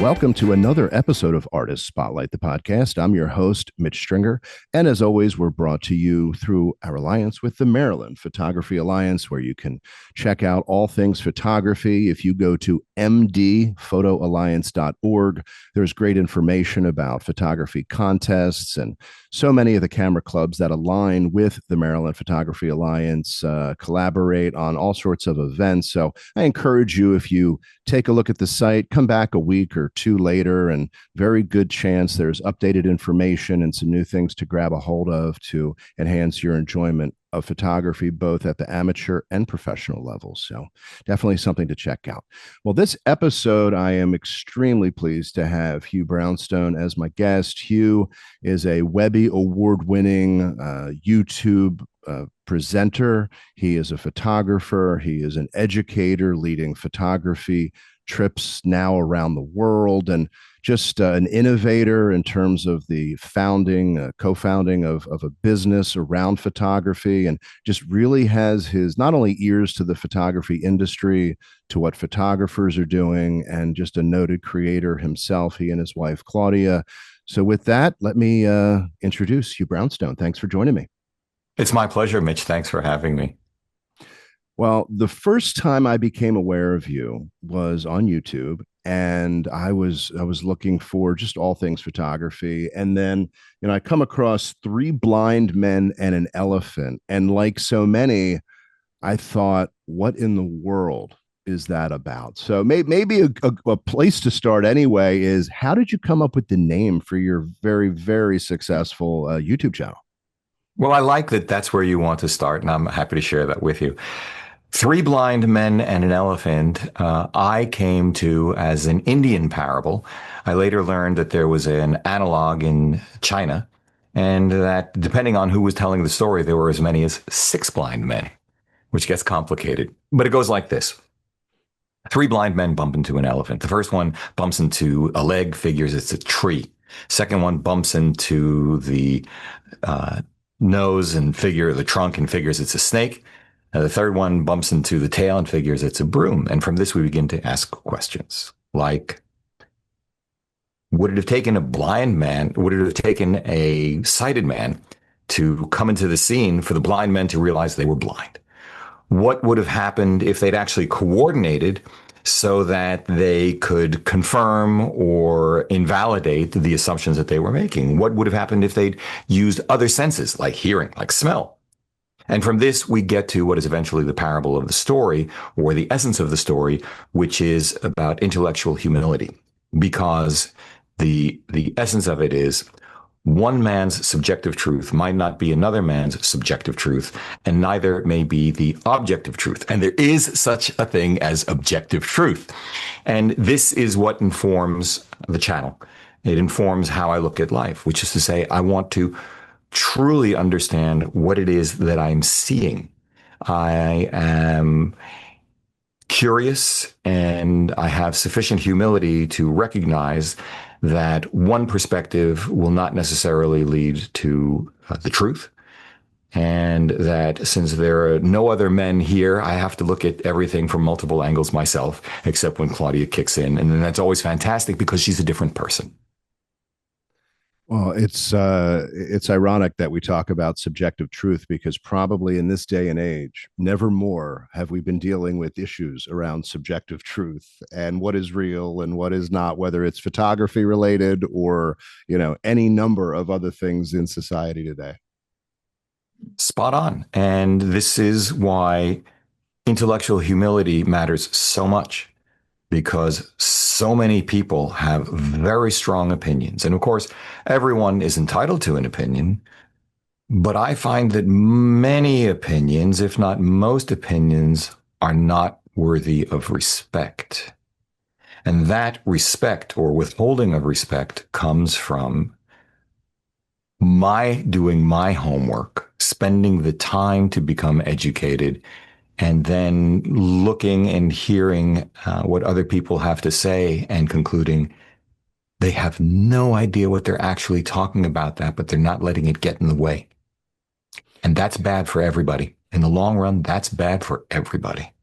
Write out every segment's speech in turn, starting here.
Welcome to another episode of Artist Spotlight, the podcast. I'm your host, Mitch Stringer. And as always, we're brought to you through our alliance with the Maryland Photography Alliance, where you can check out all things photography. If you go to mdphotoalliance.org, there's great information about photography contests and so many of the camera clubs that align with the Maryland Photography Alliance, collaborate on all sorts of events. So I encourage you, if you take a look at the site, come back a week or two later, and very good chance there's updated information and some new things to grab a hold of to enhance your enjoyment of photography, both at the amateur and professional levels. So definitely something to check out. Well, this episode, I am extremely pleased to have Hugh Brownstone as my guest. Hugh is a Webby award-winning YouTube presenter. He is a photographer. He is an educator leading photography trips now around the world, and just an innovator in terms of the co-founding of a business around photography, and just really has his not only ears to the photography industry, to what photographers are doing, and just a noted creator himself, he and his wife, Claudia. So with that, let me introduce Hugh Brownstone. Thanks for joining me. It's my pleasure, Mitch. Thanks for having me. Well, the first time I became aware of you was on YouTube, and I was looking for just all things photography, and then I come across Three Blind Men and an Elephant, and like so many, I thought, what in the world is that about? So maybe a place to start anyway is, how did you come up with the name for your very, very successful YouTube channel? Well, I like that that's where you want to start, and I'm happy to share that with you. Three Blind Men and an Elephant, I came to as an Indian parable. I later learned that there was an analog in China, and that depending on who was telling the story, there were as many as 6 blind men, which gets complicated. But it goes like this. 3 blind men bump into an elephant. The first one bumps into a leg, figures it's a tree. Second one bumps into the nose and the trunk and figures it's a snake. The third one bumps into the tail and figures it's a broom. And from this, we begin to ask questions like, would it have taken a blind man, would it have taken a sighted man to come into the scene for the blind men to realize they were blind? What would have happened if they'd actually coordinated so that they could confirm or invalidate the assumptions that they were making? What would have happened if they'd used other senses, like hearing, like smell? And from this, we get to what is eventually the parable of the story, or the essence of the story, which is about intellectual humility. Because the essence of it is, one man's subjective truth might not be another man's subjective truth, and neither may be the objective truth. And there is such a thing as objective truth. And this is what informs the channel. It informs how I look at life, which is to say, I want to truly understand what it is that I'm seeing. I am curious, and I have sufficient humility to recognize that one perspective will not necessarily lead to the truth. And that since there are no other men here, I have to look at everything from multiple angles myself, except when Claudia kicks in. And then that's always fantastic because she's a different person. Well, it's ironic that we talk about subjective truth, because probably in this day and age, never more have we been dealing with issues around subjective truth and what is real and what is not, whether it's photography related or, any number of other things in society today. Spot on. And this is why intellectual humility matters so much, because so many people have very strong opinions. And of course, everyone is entitled to an opinion. But I find that many opinions, if not most opinions, are not worthy of respect. And that respect, or withholding of respect, comes from my doing my homework, spending the time to become educated, and then looking and hearing what other people have to say and concluding they have no idea what they're actually talking about but they're not letting it get in the way. And that's bad for everybody. In the long run, that's bad for everybody.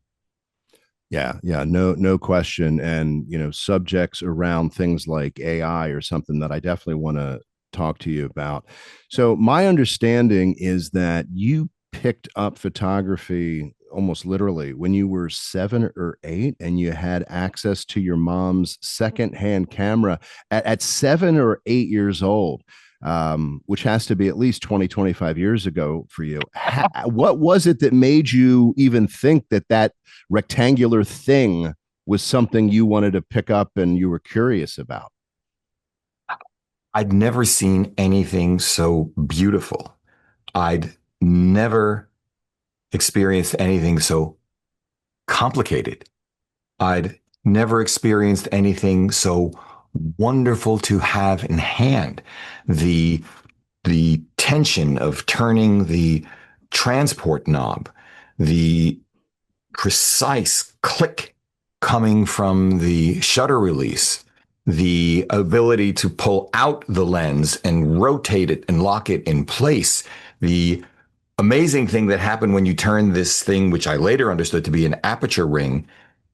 Yeah, yeah, no question. And subjects around things like AI or something that I definitely want to talk to you about. So my understanding is that you picked up photography almost literally when you were 7 or 8, and you had access to your mom's secondhand camera at 7 or 8 years old. Which has to be at least 20, 25 years ago for you. What was it that made you even think that that rectangular thing was something you wanted to pick up and you were curious about? I'd never seen anything so beautiful. I'd never experienced anything so complicated. I'd never experienced anything so wonderful to have in hand. The the tension of turning the transport knob, the precise click coming from the shutter release, the ability to pull out the lens and rotate it and lock it in place, the amazing thing that happened when you turn this thing, which I later understood to be an aperture ring,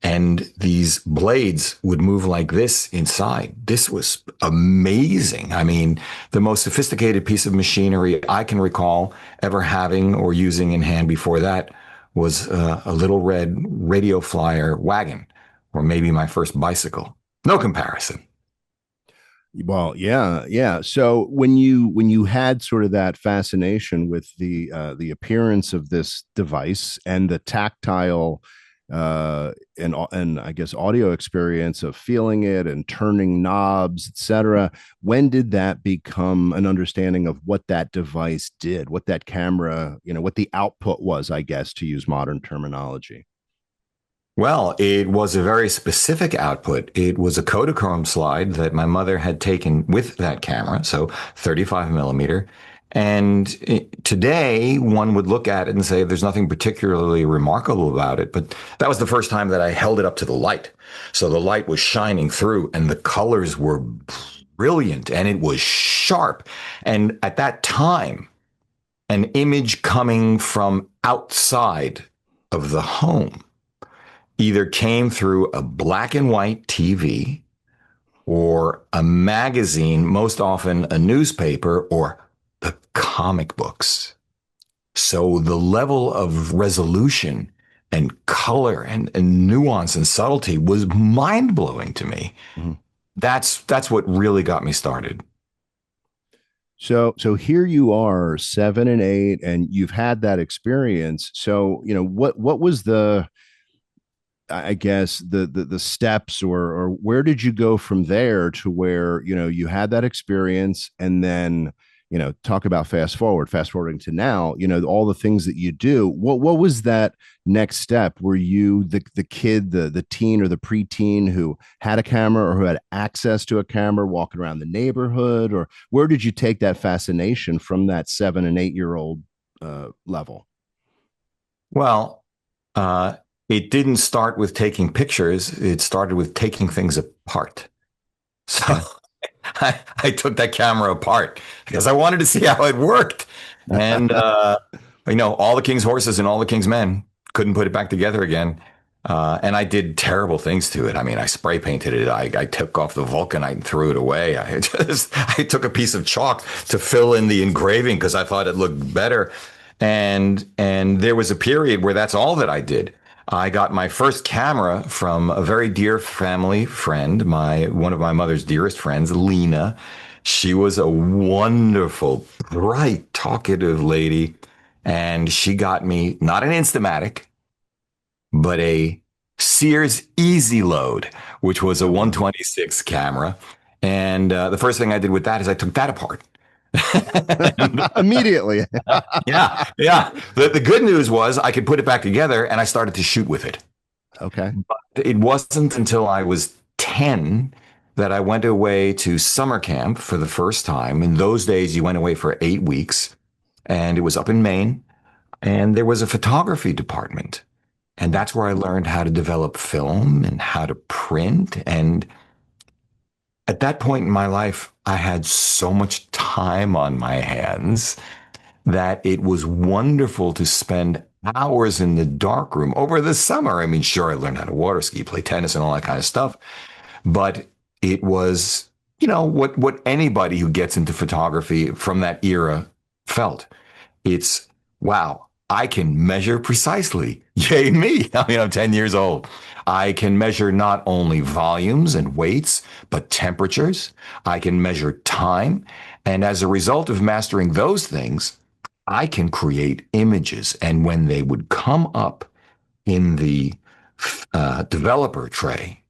and these blades would move like this inside. This was amazing. I mean, the most sophisticated piece of machinery I can recall ever having or using in hand before that was a little red radio flyer wagon, or maybe my first bicycle. No comparison. Well, yeah, yeah. So when you had sort of that fascination with the appearance of this device and the tactile and I guess audio experience of feeling it and turning knobs, etc., when did that become an understanding of what that device did, what that camera, what the output was, I guess, to use modern terminology? Well, it was a very specific output. It was a Kodachrome slide that my mother had taken with that camera, so 35 millimeter. And today, one would look at it and say there's nothing particularly remarkable about it. But that was the first time that I held it up to the light. So the light was shining through and the colors were brilliant and it was sharp. And at that time, an image coming from outside of the home either came through a black and white TV or a magazine, most often a newspaper or the comic books. So the level of resolution and color and nuance and subtlety was mind blowing to me. Mhm. That's what really got me started. So here you are, 7 and 8, and you've had that experience. So what was the, I guess, the steps, or where did you go from there to where you had that experience, and then talk about fast forwarding to now, all the things that you do. What was that next step? Were you the kid, the teen or the preteen who had a camera or who had access to a camera, walking around the neighborhood, or where did you take that fascination from that 7 and 8 year old level? Well, uh, it didn't start with taking pictures. It started with taking things apart. So Okay. I took that camera apart because I wanted to see how it worked. And, all the king's horses and all the king's men couldn't put it back together again. And I did terrible things to it. I mean, I spray painted it. I took off the vulcanite and threw it away. I took a piece of chalk to fill in the engraving because I thought it looked better. And there was a period where that's all that I did. I got my first camera from a very dear family friend, one of my mother's dearest friends, Lena. She was a wonderful, bright, talkative lady, and she got me not an Instamatic, but a Sears Easy Load, which was a Oh, wow. 126 camera. And the first thing I did with that is I took that apart. And, Immediately. yeah, yeah. The good news was I could put it back together, and I started to shoot with it. Okay. But it wasn't until I was 10 that I went away to summer camp for the first time. In those days, you went away for 8 weeks, and it was up in Maine, and there was a photography department. And that's where I learned how to develop film and how to print. And at that point in my life, I had so much time on my hands that it was wonderful to spend hours in the darkroom over the summer. I mean, sure, I learned how to water ski, play tennis, and all that kind of stuff. But it was, what anybody who gets into photography from that era felt. It's, wow, I can measure precisely. Yay, me. I mean, I'm 10 years old. I can measure not only volumes and weights, but temperatures. I can measure time. And as a result of mastering those things, I can create images. And when they would come up in the developer tray,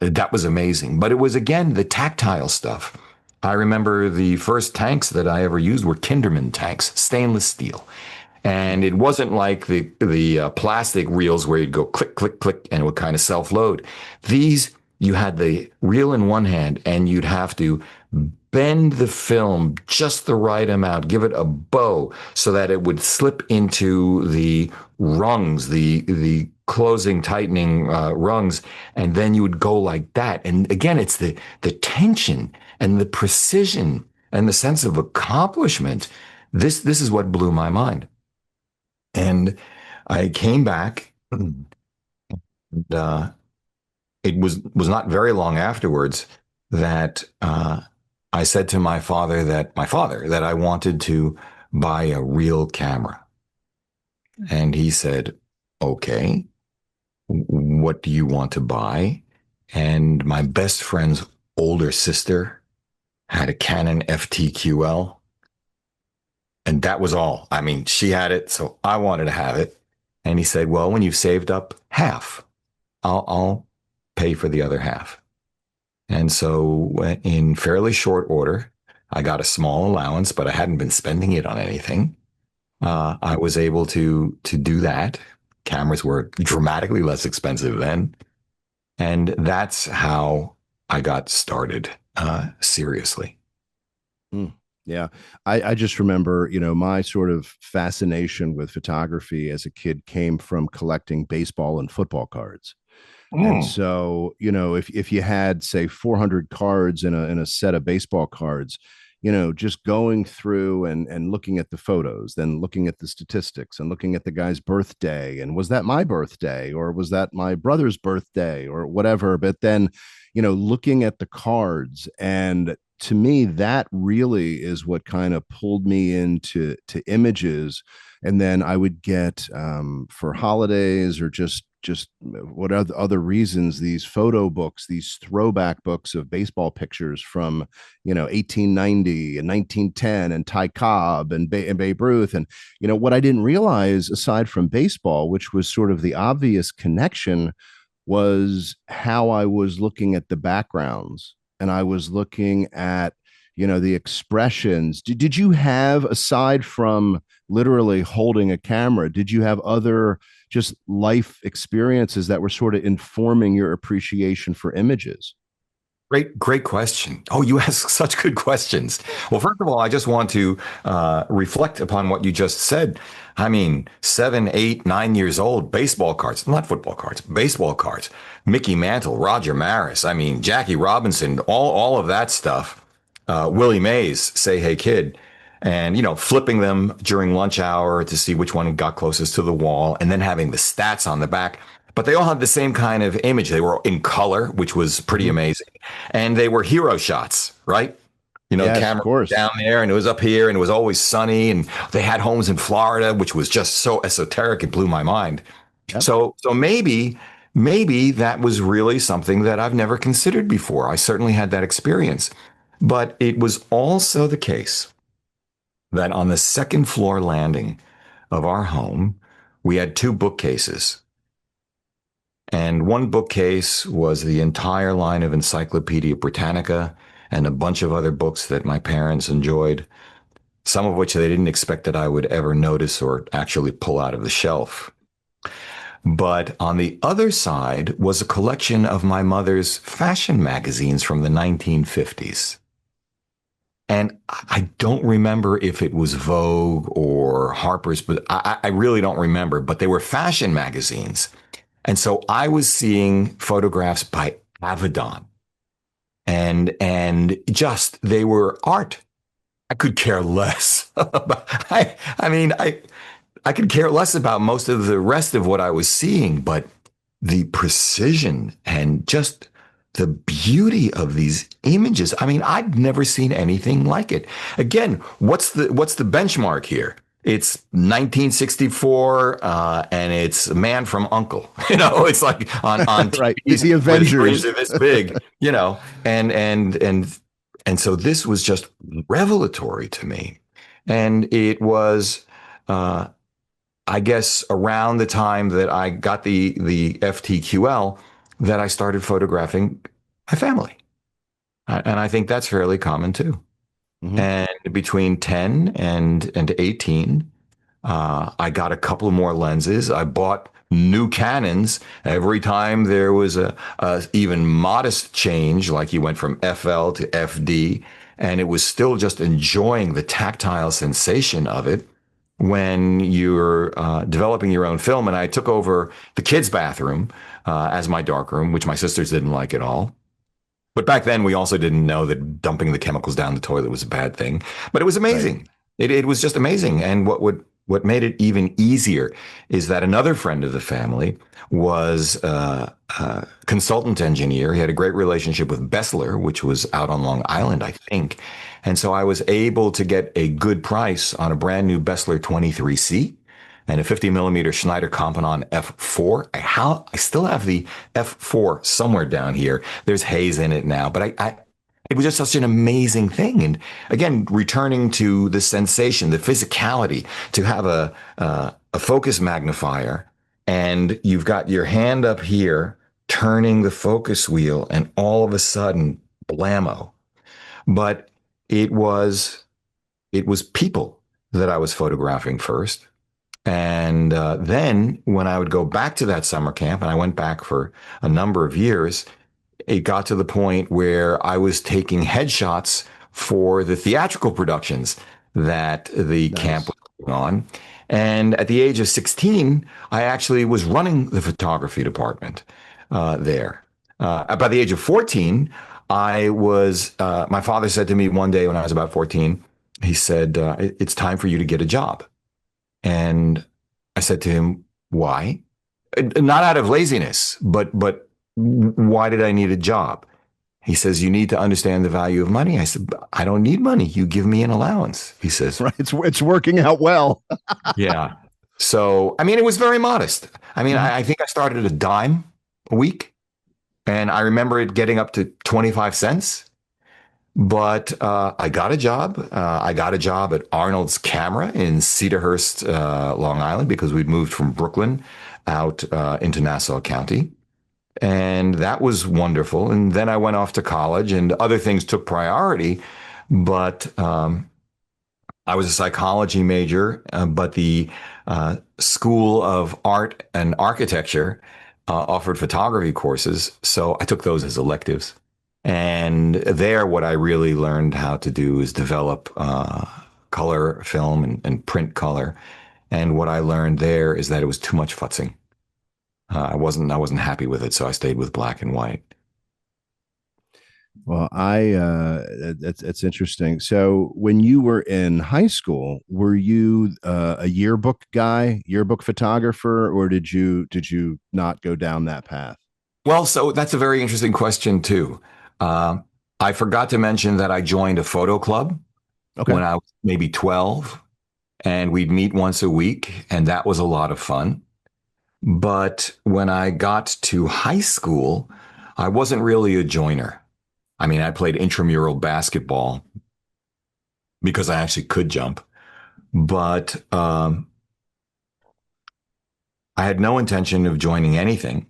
that was amazing. But it was, again, the tactile stuff. I remember the first tanks that I ever used were Kinderman tanks, stainless steel. And it wasn't like the plastic reels where you'd go click, click, click, and it would kind of self-load. These, you had the reel in one hand, and you'd have to bend the film just the right amount, give it a bow so that it would slip into the rungs, the closing, tightening rungs, and then you would go like that. And again, it's the tension and the precision and the sense of accomplishment. This is what blew my mind. And I came back, and it was not very long afterwards that I said to my father that I wanted to buy a real camera. And he said, okay, what do you want to buy? And my best friend's older sister had a Canon FTQL. And that was all. I mean, she had it, so I wanted to have it. And he said, well, when you've saved up half, I'll pay for the other half. And so in fairly short order, I got a small allowance, but I hadn't been spending it on anything. I was able to do that. Cameras were dramatically less expensive then. And that's how I got started seriously. Mm, yeah. I just remember, my sort of fascination with photography as a kid came from collecting baseball and football cards. And Mm. so, if you had, say, 400 cards in a set of baseball cards, just going through and looking at the photos, then looking at the statistics and looking at the guy's birthday. And was that my birthday, or was that my brother's birthday, or whatever? But then, looking at the cards, and to me, that really is what kind of pulled me into images. And then I would get, for holidays or just what other reasons, these photo books, these throwback books of baseball pictures from 1890 and 1910 and Ty Cobb and Babe Ruth. And what I didn't realize, aside from baseball, which was sort of the obvious connection, was how I was looking at the backgrounds, and I was looking at the expressions. Did you have, aside from literally holding a camera, did you have other just life experiences that were sort of informing your appreciation for images? Great question. Oh, you ask such good questions. Well, first of all, I just want to reflect upon what you just said. I mean, 7, 8, 9 years old, baseball cards, not football cards, baseball cards. Mickey Mantle, Roger Maris, I mean, Jackie Robinson, all of that stuff. Willie Mays, Say Hey Kid, and flipping them during lunch hour to see which one got closest to the wall, and then having the stats on the back. But they all had the same kind of image. They were in color, which was pretty Mm-hmm. amazing. And they were hero shots, right? Yes, of Camera course. down there and it was up here and it was always sunny. And they had homes in Florida, which was just so esoteric. It blew my mind. Yep. So maybe that was really something that I've never considered before. I certainly had that experience. But it was also the case that on the second floor landing of our home, we had two bookcases. And one bookcase was the entire line of Encyclopedia Britannica and a bunch of other books that my parents enjoyed, some of which they didn't expect that I would ever notice or actually pull out of the shelf. But on the other side was a collection of my mother's fashion magazines from the 1950s. And I don't remember if it was Vogue or Harper's, but I really don't remember. But they were fashion magazines. And so I was seeing photographs by Avedon, and just they were art. I could care less. I mean, I could care less about most of the rest of what I was seeing, but the precision and just the beauty of these images. I mean, I'd never seen anything like it. Again, what's the benchmark here? It's 1964, and it's Man from Uncle. It's like on Right. TVs The where the screens Avengers. are this big. And so this was just revelatory to me, and it was. Uh, I guess around the time that I got the FTQL, that I started photographing my family, and I think that's fairly common too. Hmm. And between 10 and 18, I got a couple more lenses. I bought new Canons every time there was a even modest change, like you went from FL to FD, and it was still just enjoying the tactile sensation of it when you're developing your own film. And I took over the kids' bathroom as my darkroom, which my sisters didn't like at all. But back then, we also didn't know that dumping the chemicals down the toilet was a bad thing. But it was Right. amazing. It was just amazing. And what made it even easier is that another friend of the family was a consultant engineer. He had a great relationship with Bessler, which was out on Long Island, I think. And so I was able to get a good price on a brand new Bessler 23C and a 50 millimeter Schneider Componon F4. I still have the F4 somewhere down here. There's haze in it now, but it was just such an amazing thing. And again, returning to the sensation, the physicality, to have a focus magnifier, and you've got your hand up here turning the focus wheel, and all of a sudden, blammo. But it was it was people that I was photographing first. And then when I would go back to that summer camp, and I went back for a number of years, it got to the point where I was taking headshots for the theatrical productions that the camp Nice. was going on. And at the age of 16, I actually was running the photography department there. By the age of 14, my father said to me one day when I was about 14, he said, it's time for you to get a job. And I said to him, why? Not out of laziness, but why did I need a job? He says, you need to understand the value of money. I said, I don't need money. You give me an allowance. He says, Right. It's working out well. yeah. So, I mean, it was very modest. I mean, Mhm. I think I started at a dime a week, and I remember it getting up to 25 cents. But I got a job. I got a job at Arnold's Camera in Cedarhurst, Long Island, because we'd moved from Brooklyn out into Nassau County. And that was wonderful. And then I went off to college, and other things took priority. But I was a psychology major, but the School of Art and Architecture offered photography courses. So I took those as electives. And there, what I really learned how to do is develop color film and print color. And what I learned there is that it was too much futzing. I wasn't happy with it, so I stayed with black and white. Well, it's interesting. So, when you were in high school, were you a yearbook guy, yearbook photographer, or did you not go down that path? Well, so that's a very interesting question too. Uh, I forgot to mention that I joined a photo club Okay. when I was maybe 12, and we'd meet once a week, and that was a lot of fun. But when I got to high school, I wasn't really a joiner. I mean, I played intramural basketball because I actually could jump, but I had no intention of joining anything.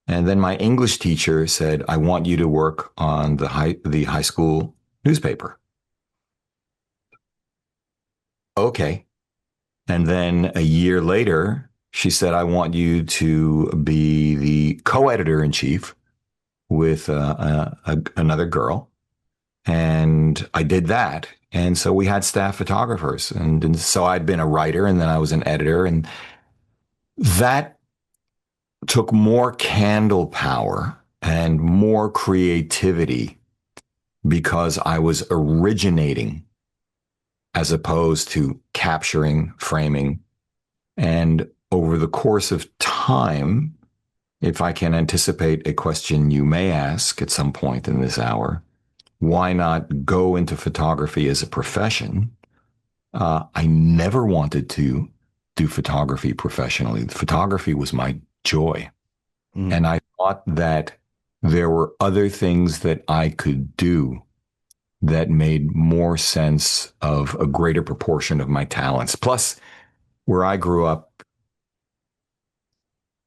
And then my English teacher said, "I want you to work on the high school newspaper." Okay. And then a year later, she said, "I want you to be the co-editor in chief with another girl." And I did that. And so we had staff photographers. And so I'd been a writer, and then I was an editor. And that took more candle power and more creativity because I was originating as opposed to capturing, framing. And over the course of time, if I can anticipate a question you may ask at some point in this hour, why not go into photography as a profession? I never wanted to do photography professionally. Photography was my joy. Mm. And I thought that there were other things that I could do that made more sense of a greater proportion of my talents. Plus, where I grew up,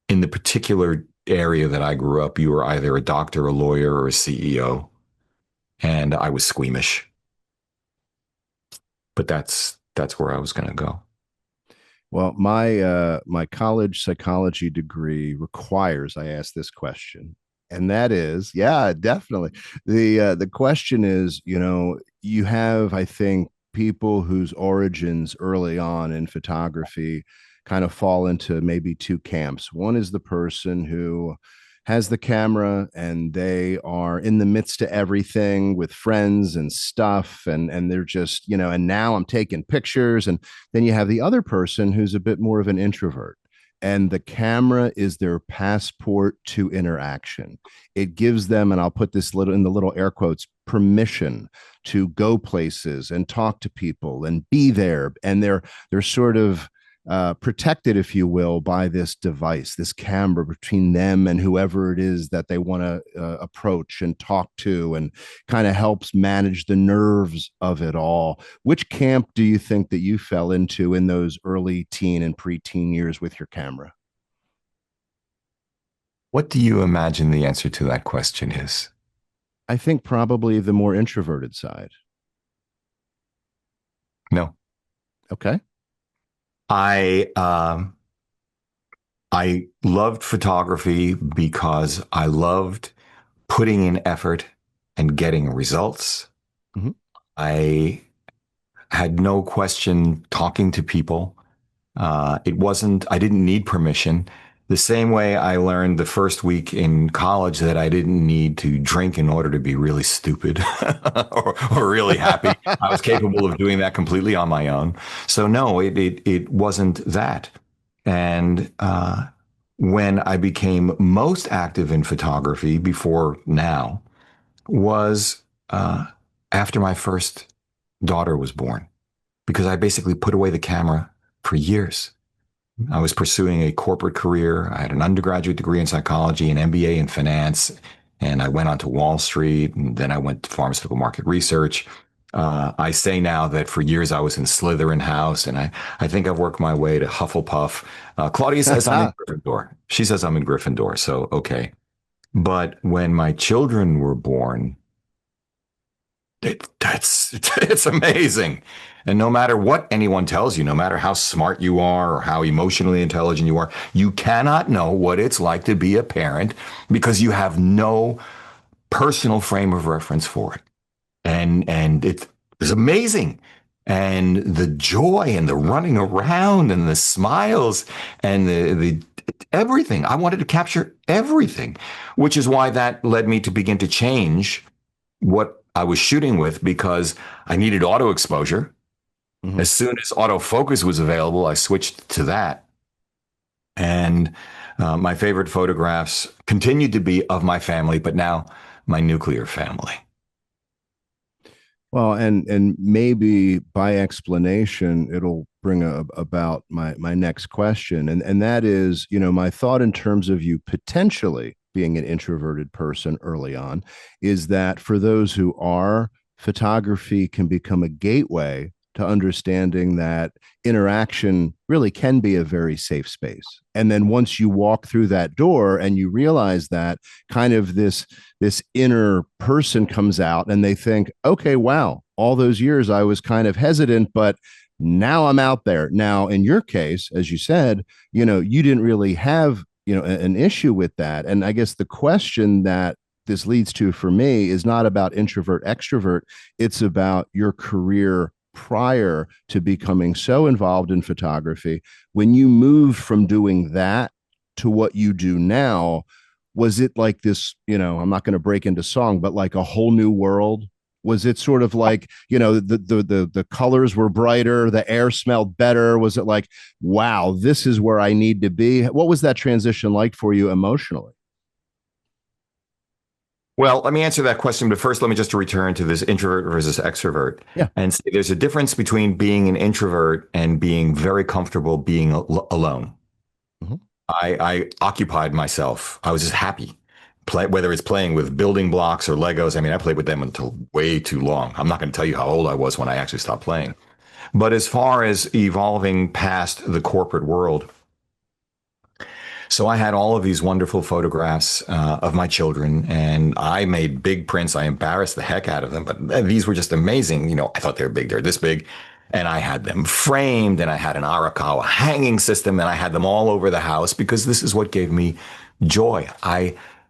in the particular area that I grew up, you were either a doctor, a lawyer, or a CEO. And I was squeamish. But that's where I was going to go. Well, my college psychology degree requires I ask this question, and that is, yeah, definitely. The question is, you have, I think, people whose origins early on in photography kind of fall into maybe two camps. One is the person who has the camera and they are in the midst of everything with friends and stuff, and they're just, and now I'm taking pictures. And then you have the other person who's a bit more of an introvert, and the camera is their passport to interaction. It gives them, and I'll put this little in the little air quotes, permission to go places and talk to people and be there. And they're sort of protected, if you will, by this device, this camera between them and whoever it is that they want to approach and talk to, and kind of helps manage the nerves of it all. Which camp do you think that you fell into in those early teen and preteen years with your camera? What do you imagine the answer to that question is? I think probably the more introverted side. No. Okay. I I loved photography because I loved putting in effort and getting results. Mm-hmm. I had no question talking to people. I didn't need permission. The same way I learned the first week in college that I didn't need to drink in order to be really stupid or really happy. I was capable of doing that completely on my own. So no, it wasn't that. And when I became most active in photography before now was after my first daughter was born, because I basically put away the camera for years. I was pursuing a corporate career. I had an undergraduate degree in psychology, an MBA in finance, and I went on to Wall Street, and then I went to pharmaceutical market research. I say now that for years I was in Slytherin House, and I think I've worked my way to Hufflepuff. Claudia says I'm in Gryffindor. She says I'm in Gryffindor, so okay. But when my children were born, it's amazing. And no matter what anyone tells you, no matter how smart you are or how emotionally intelligent you are, you cannot know what it's like to be a parent because you have no personal frame of reference for it. And it's amazing. And the joy and the running around and the smiles and the everything. I wanted to capture everything, which is why that led me to begin to change what I was shooting with, because I needed auto exposure. Mm-hmm. As soon as autofocus was available, I switched to that. And my favorite photographs continued to be of my family, but now my nuclear family. Well, and maybe by explanation, it'll bring about my next question, and that is, my thought in terms of you potentially being an introverted person early on, is that for those who are, photography can become a gateway to understanding that interaction really can be a very safe space. And then once you walk through that door and you realize that, kind of this inner person comes out and they think, okay, wow, all those years I was kind of hesitant, but now I'm out there. Now, in your case, as you said, you didn't really have, an issue with that. And I guess the question that this leads to for me is not about introvert extrovert. It's about your career prior to becoming so involved in photography. When you moved from doing that to what you do now, was it like this, I'm not going to break into song, but like a whole new world Was it sort of like, the colors were brighter, the air smelled better? Was it like, wow, this is where I need to be? What was that transition like for you emotionally? Well, let me answer that question, but first, let me just return to this introvert versus extrovert Yeah. and say there's a difference between being an introvert and being very comfortable being alone. Mhm. I occupied myself. I was just happy. Whether it's playing with building blocks or Legos. I mean, I played with them until way too long. I'm not going to tell you how old I was when I actually stopped playing. But as far as evolving past the corporate world, so I had all of these wonderful photographs of my children, and I made big prints. I embarrassed the heck out of them, but these were just amazing. I thought they were big. They're this big. And I had them framed, and I had an Arakawa hanging system, and I had them all over the house because this is what gave me joy.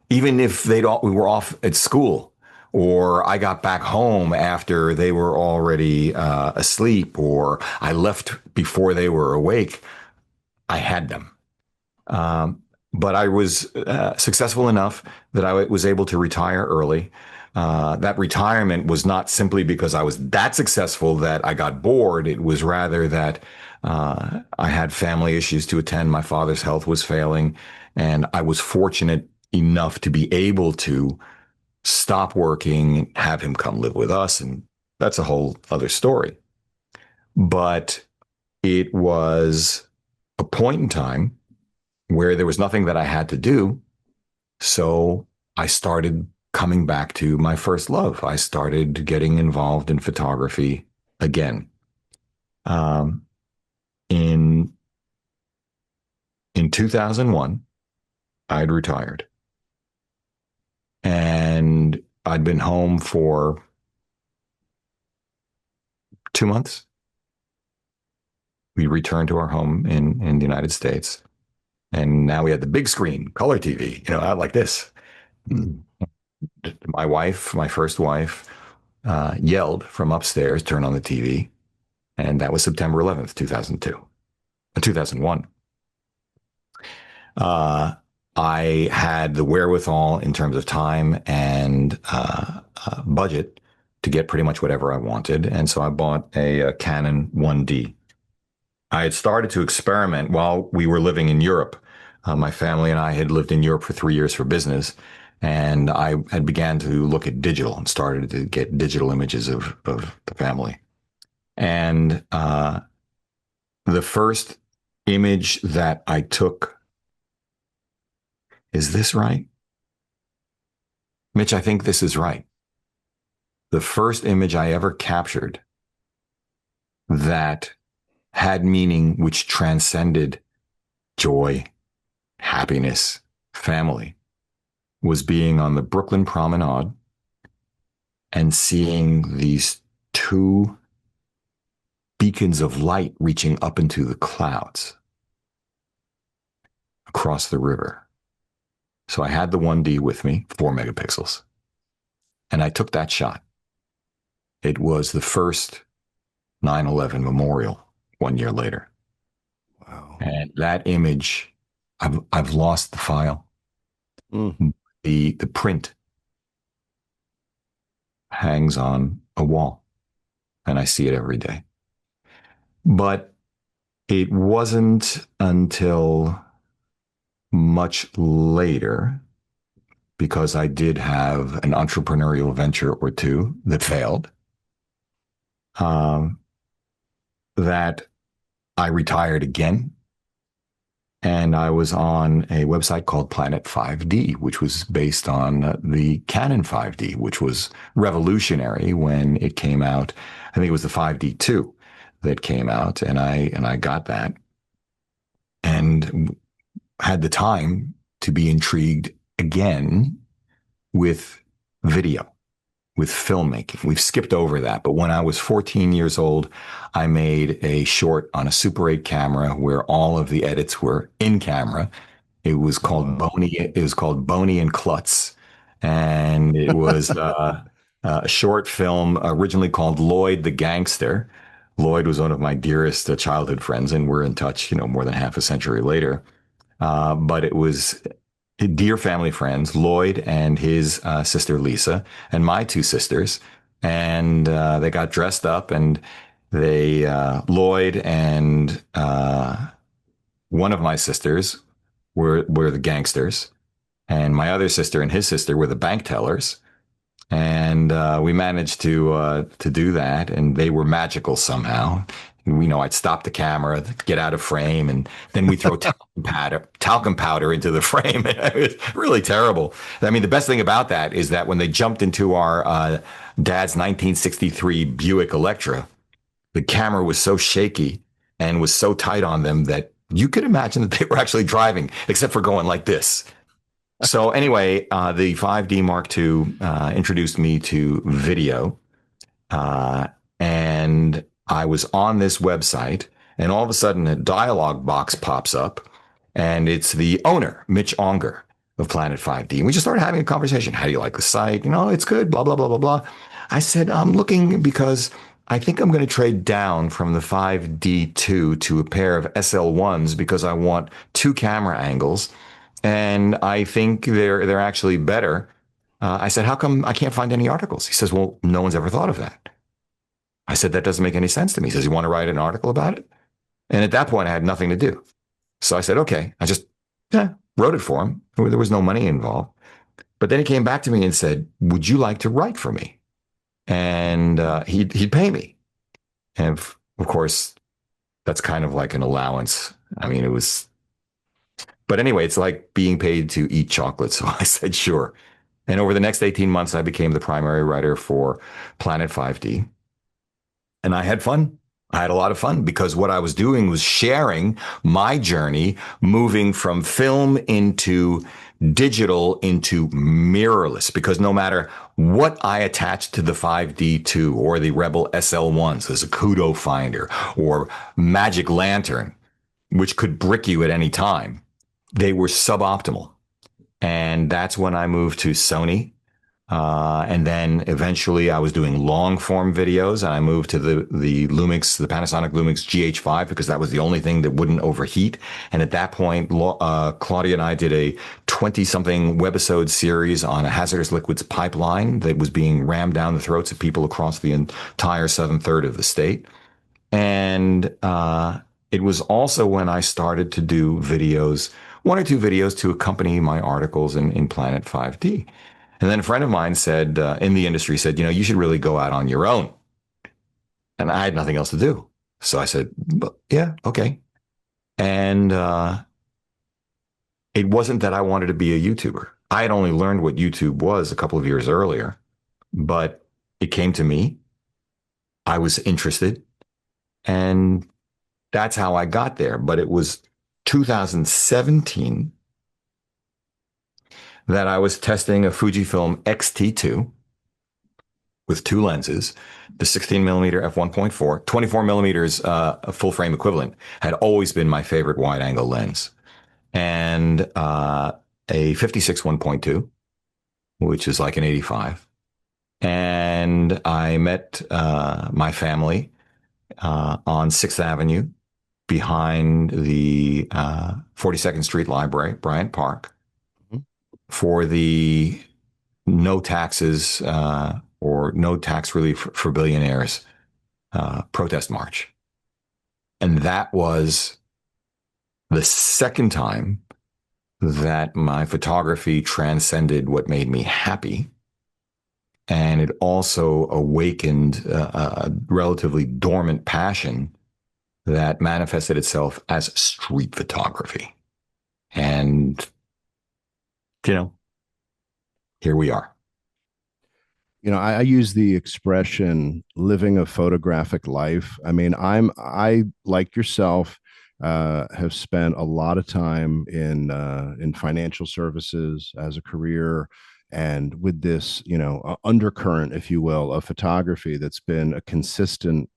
Even if we were off at school, or I got back home after they were already asleep, or I left before they were awake, I had them. Um, but I was successful enough that I was able to retire early. That retirement was not simply because I was that successful that I got bored. It was rather that I had family issues to attend. My father's health was failing, and I was fortunate enough to be able to stop working, have him come live with us. And that's a whole other story. But it was a point in time where there was nothing that I had to do. So I started coming back to my first love. I started getting involved in photography again. Um, in in 2001, I'd retired, and I'd been home for 2 months. We returned to our home in the United States, and now we had the big screen, color TV, out like this. My wife, my first wife, yelled from upstairs, "Turn on the TV." And that was September 11th, 2002, 2001. Uh, I had the wherewithal in terms of time and budget to get pretty much whatever I wanted. And so I bought a Canon 1D. I had started to experiment while we were living in Europe. My family and I had lived in Europe for 3 years for business. And I had began to look at digital and started to get digital images of the family. And the first image that I took, is this right? Mitch, I think this is right. The first image I ever captured that had meaning, which transcended joy, happiness, family, was being on the Brooklyn Promenade and seeing these two beacons of light reaching up into the clouds across the river. So I had the 1D with me, 4 megapixels, and I took that shot. It was the first 9/11 memorial 1 year later. Wow. And that image, I've lost the file. Mm. The print hangs on a wall, and I see it every day. But it wasn't until much later, because I did have an entrepreneurial venture or two that failed, um, that I retired again. And I was on a website called Planet 5D, which was based on the Canon 5D, which was revolutionary when it came out. I think it was the 5D2 that came out, and I got that and had the time to be intrigued again with video, with filmmaking. We've skipped over that. But when I was 14 years old, I made a short on a Super 8 camera where all of the edits were in camera. It was called Boney. It was called Boney and Klutz. And it was a short film originally called Lloyd the Gangster. Lloyd was one of my dearest childhood friends, and we're in touch, more than half a century later. But it was dear family friends, Lloyd and his sister Lisa, and my two sisters, and they got dressed up, and they Lloyd and one of my sisters were the gangsters, and my other sister and his sister were the bank tellers. And we managed to do that, and they were magical somehow. I'd stop the camera, get out of frame, and then we throw talcum powder into the frame. It was really terrible. I mean, the best thing about that is that when they jumped into our dad's 1963 Buick Electra, the camera was so shaky and was so tight on them that you could imagine that they were actually driving, except for going like this. So anyway, the 5D Mark II introduced me to video, and I was on this website, and all of a sudden a dialog box pops up, and it's the owner, Mitch Onger of Planet 5D. And we just started having a conversation. How do you like the site? It's good, blah, blah, blah, blah, blah. I said, I'm looking because I think I'm going to trade down from the 5D2 to a pair of SL1s because I want two camera angles. And I think they're actually better. I said, how come I can't find any articles? He says, well, no one's ever thought of that. I said, that doesn't make any sense to me. He says, you want to write an article about it? And at that point, I had nothing to do. So I said, okay. I just wrote it for him. There was no money involved. But then he came back to me and said, would you like to write for me? And he'd pay me. And of course, that's kind of like an allowance. I mean, it was. But anyway, it's like being paid to eat chocolate. So I said, sure. And over the next 18 months, I became the primary writer for Planet 5D. And I had fun. I had a lot of fun because what I was doing was sharing my journey, moving from film into digital into mirrorless, because no matter what I attached to the 5D2 or the Rebel SL1s, there's a Kudo finder or Magic Lantern, which could brick you at any time, they were suboptimal. And that's when I moved to Sony. And then eventually I was doing long form videos, and I moved to the Lumix, the Panasonic Lumix GH5, because that was the only thing that wouldn't overheat. And at that point, Claudia and I did a 20 something webisode series on a hazardous liquids pipeline that was being rammed down the throats of people across the entire southern third of the state. And it was also when I started to do videos, one or two videos to accompany my articles in Planet 5D. And then a friend of mine said, in the industry, said, you should really go out on your own. And I had nothing else to do. So I said, yeah, okay. And it wasn't that I wanted to be a YouTuber. I had only learned what YouTube was a couple of years earlier, but it came to me. I was interested, and that's how I got there. But it was 2017 that I was testing a Fujifilm X-T2 with two lenses, the 16 millimeter f1.4, 24 millimeters a full frame equivalent had always been my favorite wide angle lens, and a 56 1.2, which is like an 85. And I met my family on 6th Avenue behind the 42nd Street Library, Bryant Park, for the no taxes or no tax relief for billionaires protest march. And that was the second time that my photography transcended what made me happy. And it also awakened a relatively dormant passion that manifested itself as street photography. And here we are. I use the expression living a photographic life. I mean, I like yourself, have spent a lot of time in financial services as a career, and with this, undercurrent, if you will, of photography that's been a consistent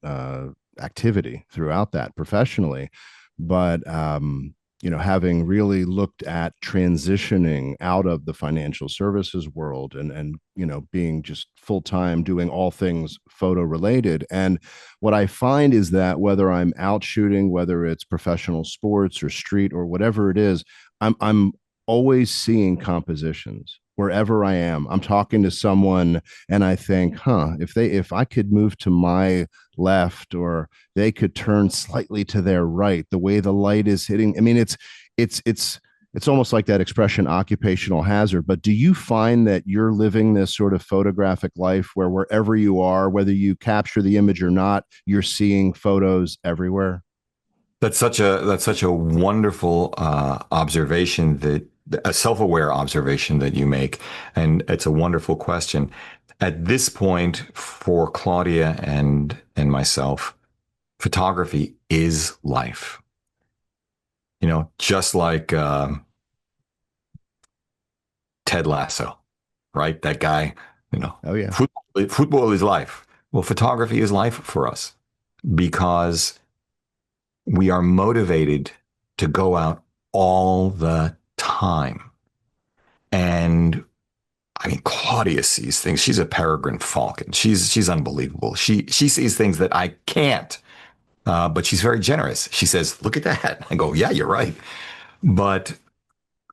activity throughout that professionally. But having really looked at transitioning out of the financial services world and being just full-time doing all things photo related. And what I find is that whether I'm out shooting, whether it's professional sports or street or whatever it is, I'm always seeing compositions. wherever I am. I'm talking to someone and I think, if I could move to my left, or they could turn slightly to their right, the way the light is hitting. I mean, it's almost like that expression, occupational hazard. But do you find that you're living this sort of photographic life where wherever you are, whether you capture the image or not, you're seeing photos everywhere? That's such a wonderful observation, that a self-aware observation that you make, and it's a wonderful question. At this point, for Claudia and myself, photography is life. Just like Ted Lasso, right? That guy, Oh yeah. football is life. Well, photography is life for us because we are motivated to go out all the time. And I mean, Claudia sees things. She's a peregrine falcon. She's unbelievable. She sees things that I can't. But she's very generous. She says, "Look at that." I go, "Yeah, you're right." But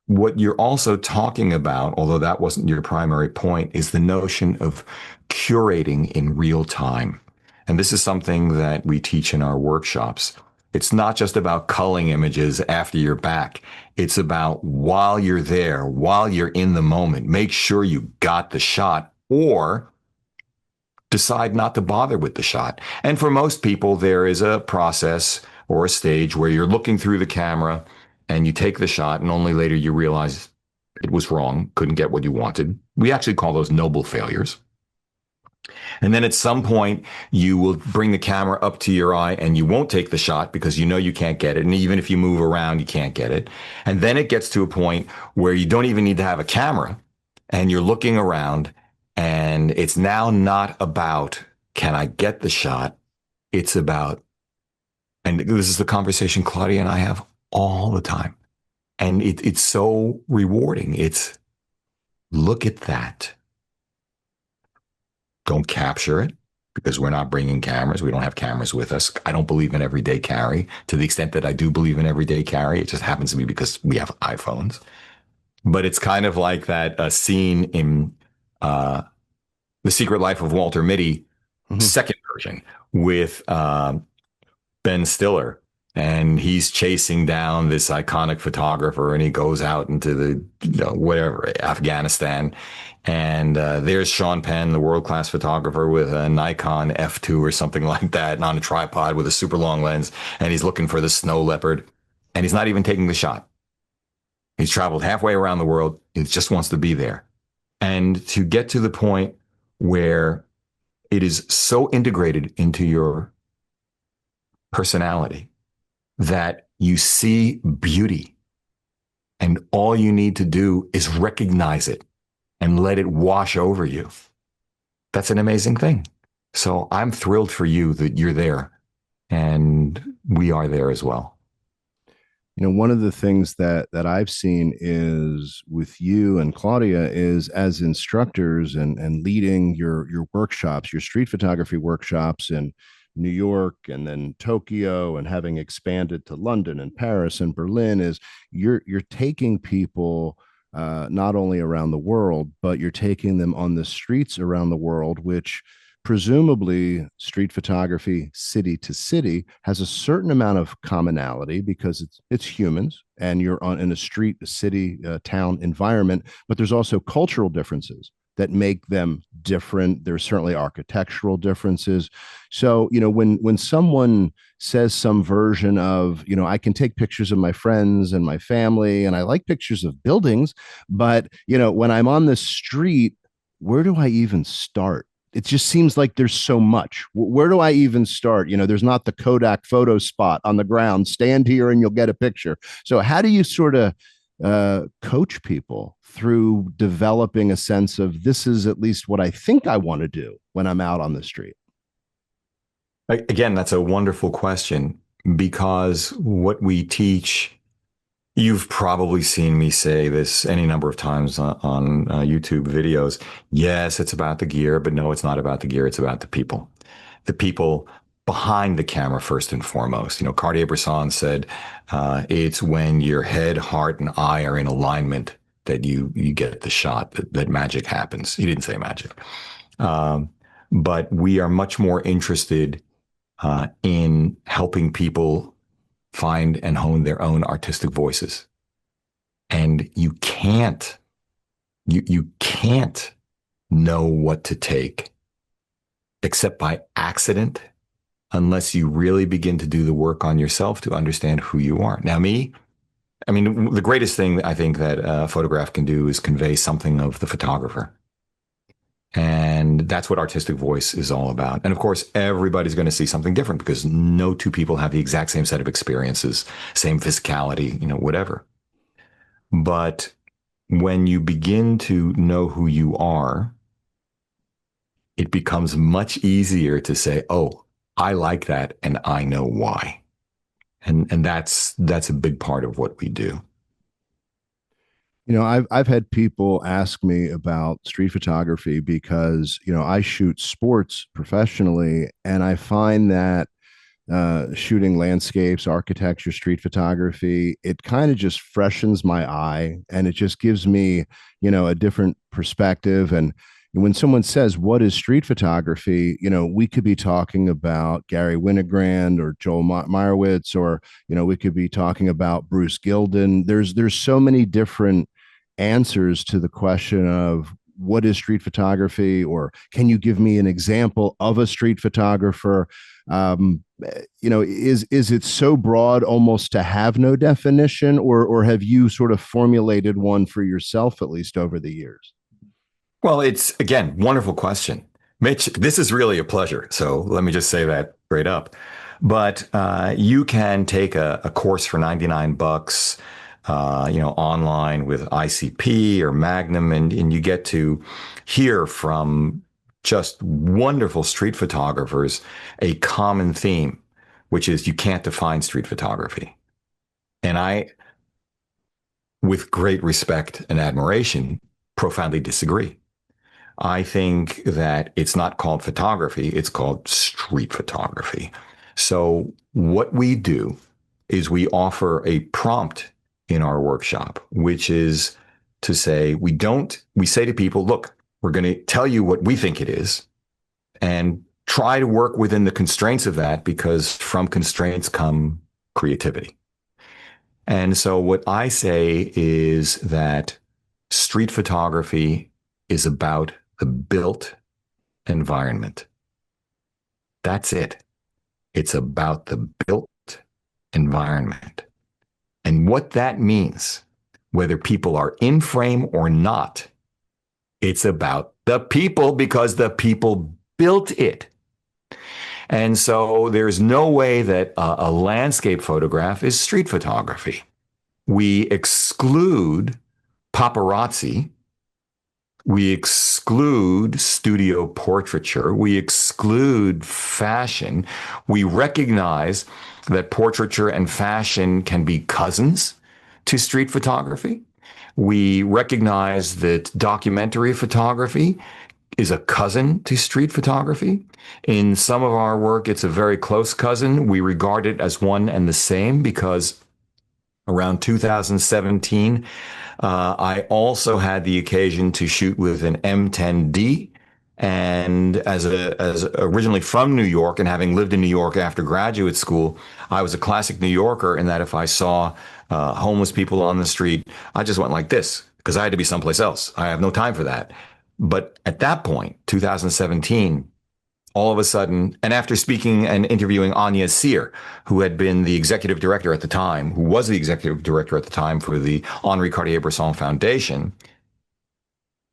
what you're also talking about, although that wasn't your primary point, is the notion of curating in real time. And this is something that we teach in our workshops. It's not just about culling images after you're back. It's about while you're there, while you're in the moment, make sure you got the shot, or decide not to bother with the shot. And for most people, there is a process or a stage where you're looking through the camera and you take the shot, and only later you realize it was wrong, couldn't get what you wanted. We actually call those noble failures. And then at some point, you will bring the camera up to your eye and you won't take the shot because you know you can't get it. And even if you move around, you can't get it. And then it gets to a point where you don't even need to have a camera and you're looking around, and it's now not about, can I get the shot? It's about, and this is the conversation Claudia and I have all the time. And it's so rewarding. It's, look at that. Don't capture it because we're not bringing cameras. We don't have cameras with us. I don't believe in everyday carry. To the extent that I do believe in everyday carry, it just happens to be because we have iPhones. But it's kind of like that scene in The Secret Life of Walter Mitty, Mhm. second version, with Ben Stiller. And he's chasing down this iconic photographer, and he goes out into the, whatever, Afghanistan. And there's Sean Penn, the world-class photographer, with a Nikon F2 or something like that, and on a tripod with a super long lens. And he's looking for the snow leopard. And he's not even taking the shot. He's traveled halfway around the world. He just wants to be there. And to get to the point where it is so integrated into your personality that you see beauty, and all you need to do is recognize it and let it wash over you. That's an amazing thing. So I'm thrilled for you that you're there, and we are there as well. One of the things that I've seen is with you and Claudia is as instructors and leading your workshops, your street photography workshops in New York and then Tokyo, and having expanded to London and Paris and Berlin, is you're taking people not only around the world, but you're taking them on the streets around the world, which presumably street photography city to city has a certain amount of commonality because it's humans, and you're in a street, a city, town environment, but there's also cultural differences that make them different. There's certainly architectural differences. So, when someone says some version of, I can take pictures of my friends and my family, and I like pictures of buildings, but, when I'm on the street, where do I even start? It just seems like there's so much. Where do I even start? There's not the Kodak photo spot on the ground. Stand here and you'll get a picture. So, how do you sort of coach people through developing a sense of, this is at least what I think I want to do when I'm out on the street? Again, that's a wonderful question, because what we teach, you've probably seen me say this any number of times on YouTube videos. Yes, it's about the gear, but no, it's not about the gear. It's about the people. The people behind the camera, first and foremost. Cartier-Bresson said, it's when your head, heart, and eye are in alignment that you get the shot, that magic happens. He didn't say magic. Um, but we are much more interested in helping people find and hone their own artistic voices. And you can't know what to take except by accident unless you really begin to do the work on yourself to understand who you are. Now, I mean, the greatest thing I think that a photograph can do is convey something of the photographer. And that's what artistic voice is all about. And of course, everybody's going to see something different because no two people have the exact same set of experiences, same physicality, whatever. But when you begin to know who you are, it becomes much easier to say, oh, I like that and I know why. And that's a big part of what we do. I've had people ask me about street photography because I shoot sports professionally, and I find that shooting landscapes, architecture, street photography, it kind of just freshens my eye, and it just gives me a different perspective. And when someone says, what is street photography, we could be talking about Gary Winogrand or Joel Meyerowitz, or we could be talking about Bruce Gilden. There's so many different answers to the question of what is street photography, or can you give me an example of a street photographer? Is it so broad almost to have no definition, or have you sort of formulated one for yourself, at least over the years? Well, it's, again, wonderful question. Mitch, this is really a pleasure. So let me just say that straight up. But you can take a course for $99, online with ICP or Magnum, and you get to hear from just wonderful street photographers a common theme, which is you can't define street photography. And I, with great respect and admiration, profoundly disagree. I think that it's not called photography, it's called street photography. So what we do is we offer a prompt in our workshop, which is to say, we say to people, look, we're going to tell you what we think it is and try to work within the constraints of that, because from constraints come creativity. And so what I say is that street photography is about the built environment. That's it. It's about the built environment. And what that means, whether people are in frame or not, it's about the people, because the people built it. And so there's no way that a landscape photograph is street photography. We exclude paparazzi. We exclude studio portraiture. We exclude fashion. We recognize that portraiture and fashion can be cousins to street photography. We recognize that documentary photography is a cousin to street photography. In some of our work, it's a very close cousin. We regard it as one and the same because around 2017, I also had the occasion to shoot with an M10D. And as originally from New York and having lived in New York after graduate school, I was a classic New Yorker in that if I saw homeless people on the street, I just went like this because I had to be someplace else. I have no time for that. But at that point, 2017, all of a sudden, and after speaking and interviewing Anya Sear, who had been the executive director at the time, who was the executive director at the time for the Henri Cartier-Bresson Foundation,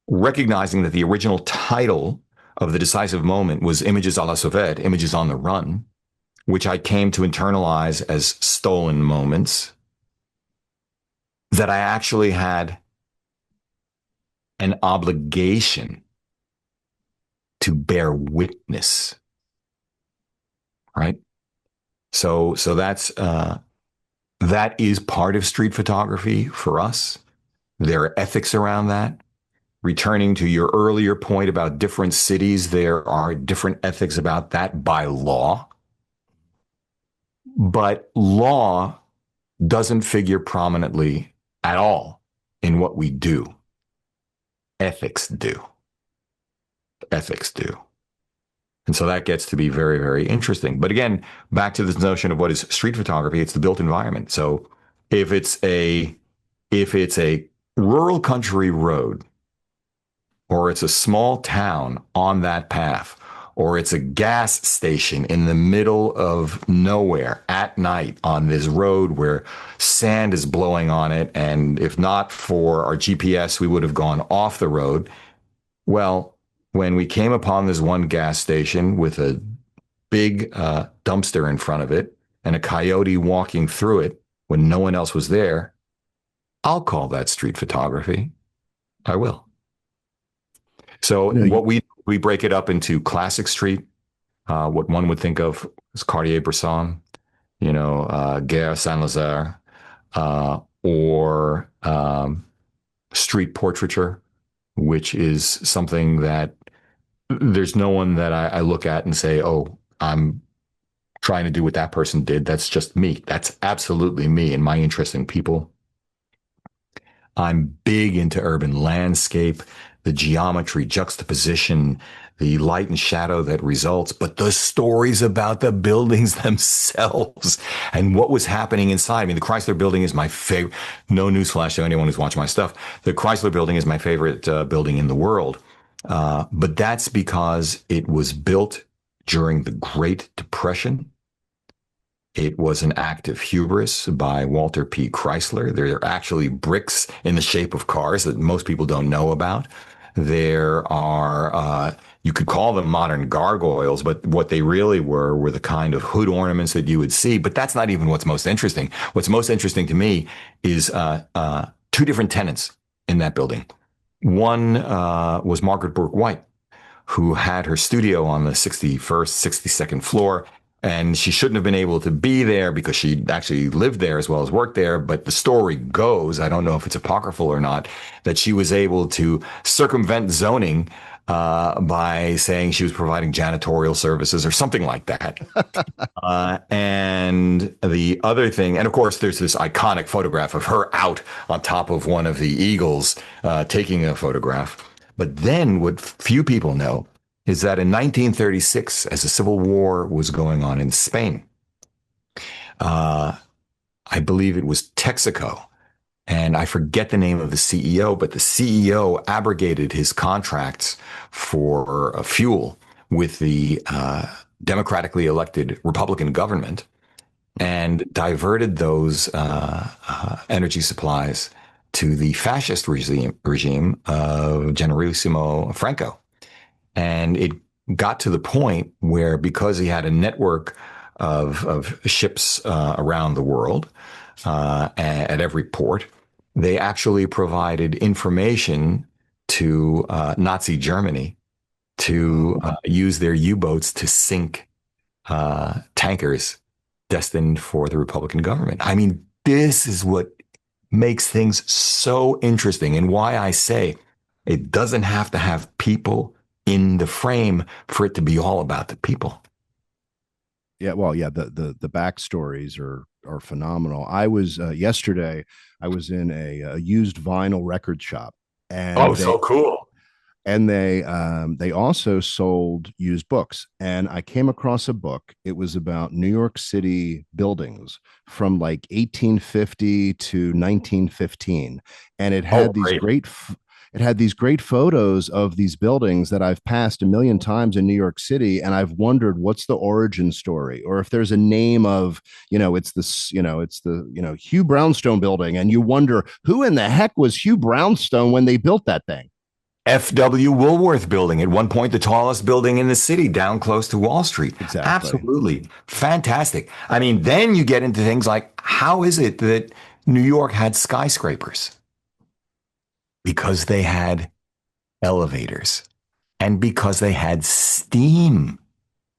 recognizing that the original title of the decisive moment was Images à la Sauvette, Images on the Run, which I came to internalize as stolen moments, that I actually had an obligation to bear witness, right? So that's that is part of street photography for us. There are ethics around that. Returning to your earlier point about different cities, there are different ethics about that by law. But law doesn't figure prominently at all in what we do. Ethics do. Ethics do. And so that gets to be very, very interesting. But again, back to this notion of what is street photography, it's the built environment. So if it's a rural country road, or it's a small town on that path, or it's a gas station in the middle of nowhere at night on this road where sand is blowing on it, and if not for our GPS, we would have gone off the road. Well, when we came upon this one gas station with a big dumpster in front of it and a coyote walking through it when no one else was there, I'll call that street photography. I will. So what we break it up into classic street, what one would think of as Cartier-Bresson, Gare Saint-Lazare, or street portraiture, which is something that there's no one that I look at and say, oh, I'm trying to do what that person did. That's just me. That's absolutely me and my interest in people. I'm big into urban landscape, the geometry, juxtaposition, the light and shadow that results, but the stories about the buildings themselves and what was happening inside. I mean, the Chrysler Building is my favorite. No newsflash to anyone who's watching my stuff. The Chrysler Building is my favorite building in the world. But that's because it was built during the Great Depression. It was an act of hubris by Walter P. Chrysler. There are actually bricks in the shape of cars that most people don't know about. There are, you could call them modern gargoyles, but what they really were the kind of hood ornaments that you would see. But that's not even what's most interesting. What's most interesting to me is two different tenants in that building. One was Margaret Bourke White, who had her studio on the 61st, 62nd floor. And she shouldn't have been able to be there because she actually lived there as well as worked there. But the story goes, I don't know if it's apocryphal or not, that she was able to circumvent zoning by saying she was providing janitorial services or something like that. And the other thing, and of course, there's this iconic photograph of her out on top of one of the eagles taking a photograph. But then what few people know is that in 1936, as the Civil War was going on in Spain, I believe it was Texaco, and I forget the name of the CEO, but the CEO abrogated his contracts for fuel with the democratically elected Republican government and diverted those energy supplies to the fascist regime of Generalissimo Franco. And it got to the point where, because he had a network of ships around the world at every port, they actually provided information to Nazi Germany to use their U-boats to sink tankers destined for the Republican government. I mean, this is what makes things so interesting, and why I say it doesn't have to have people in the frame for it to be all about the people. Yeah, well, yeah, the backstories are phenomenal. I was yesterday, I was in a used vinyl record shop, and so cool. And they also sold used books. And I came across a book. It was about New York City buildings from like 1850 to 1915, and it had these great photos of these buildings that I've passed a million times in New York City. And I've wondered what's the origin story, or if there's a name of, it's the Hugh Brownstone building. And you wonder, who in the heck was Hugh Brownstone when they built that thing? F.W. Woolworth Building, at one point the tallest building in the city, down close to Wall Street. Exactly. Absolutely. Fantastic. I mean, then you get into things like, how is it that New York had skyscrapers? Because they had elevators, and because they had steam,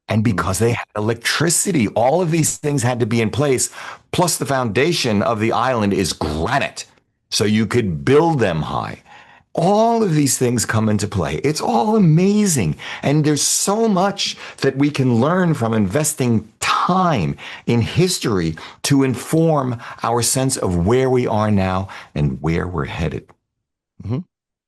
and because they had electricity. All of these things had to be in place. Plus, the foundation of the island is granite, so you could build them high. All of these things come into play. It's all amazing. And there's so much that we can learn from investing time in history to inform our sense of where we are now and where we're headed. Hmm.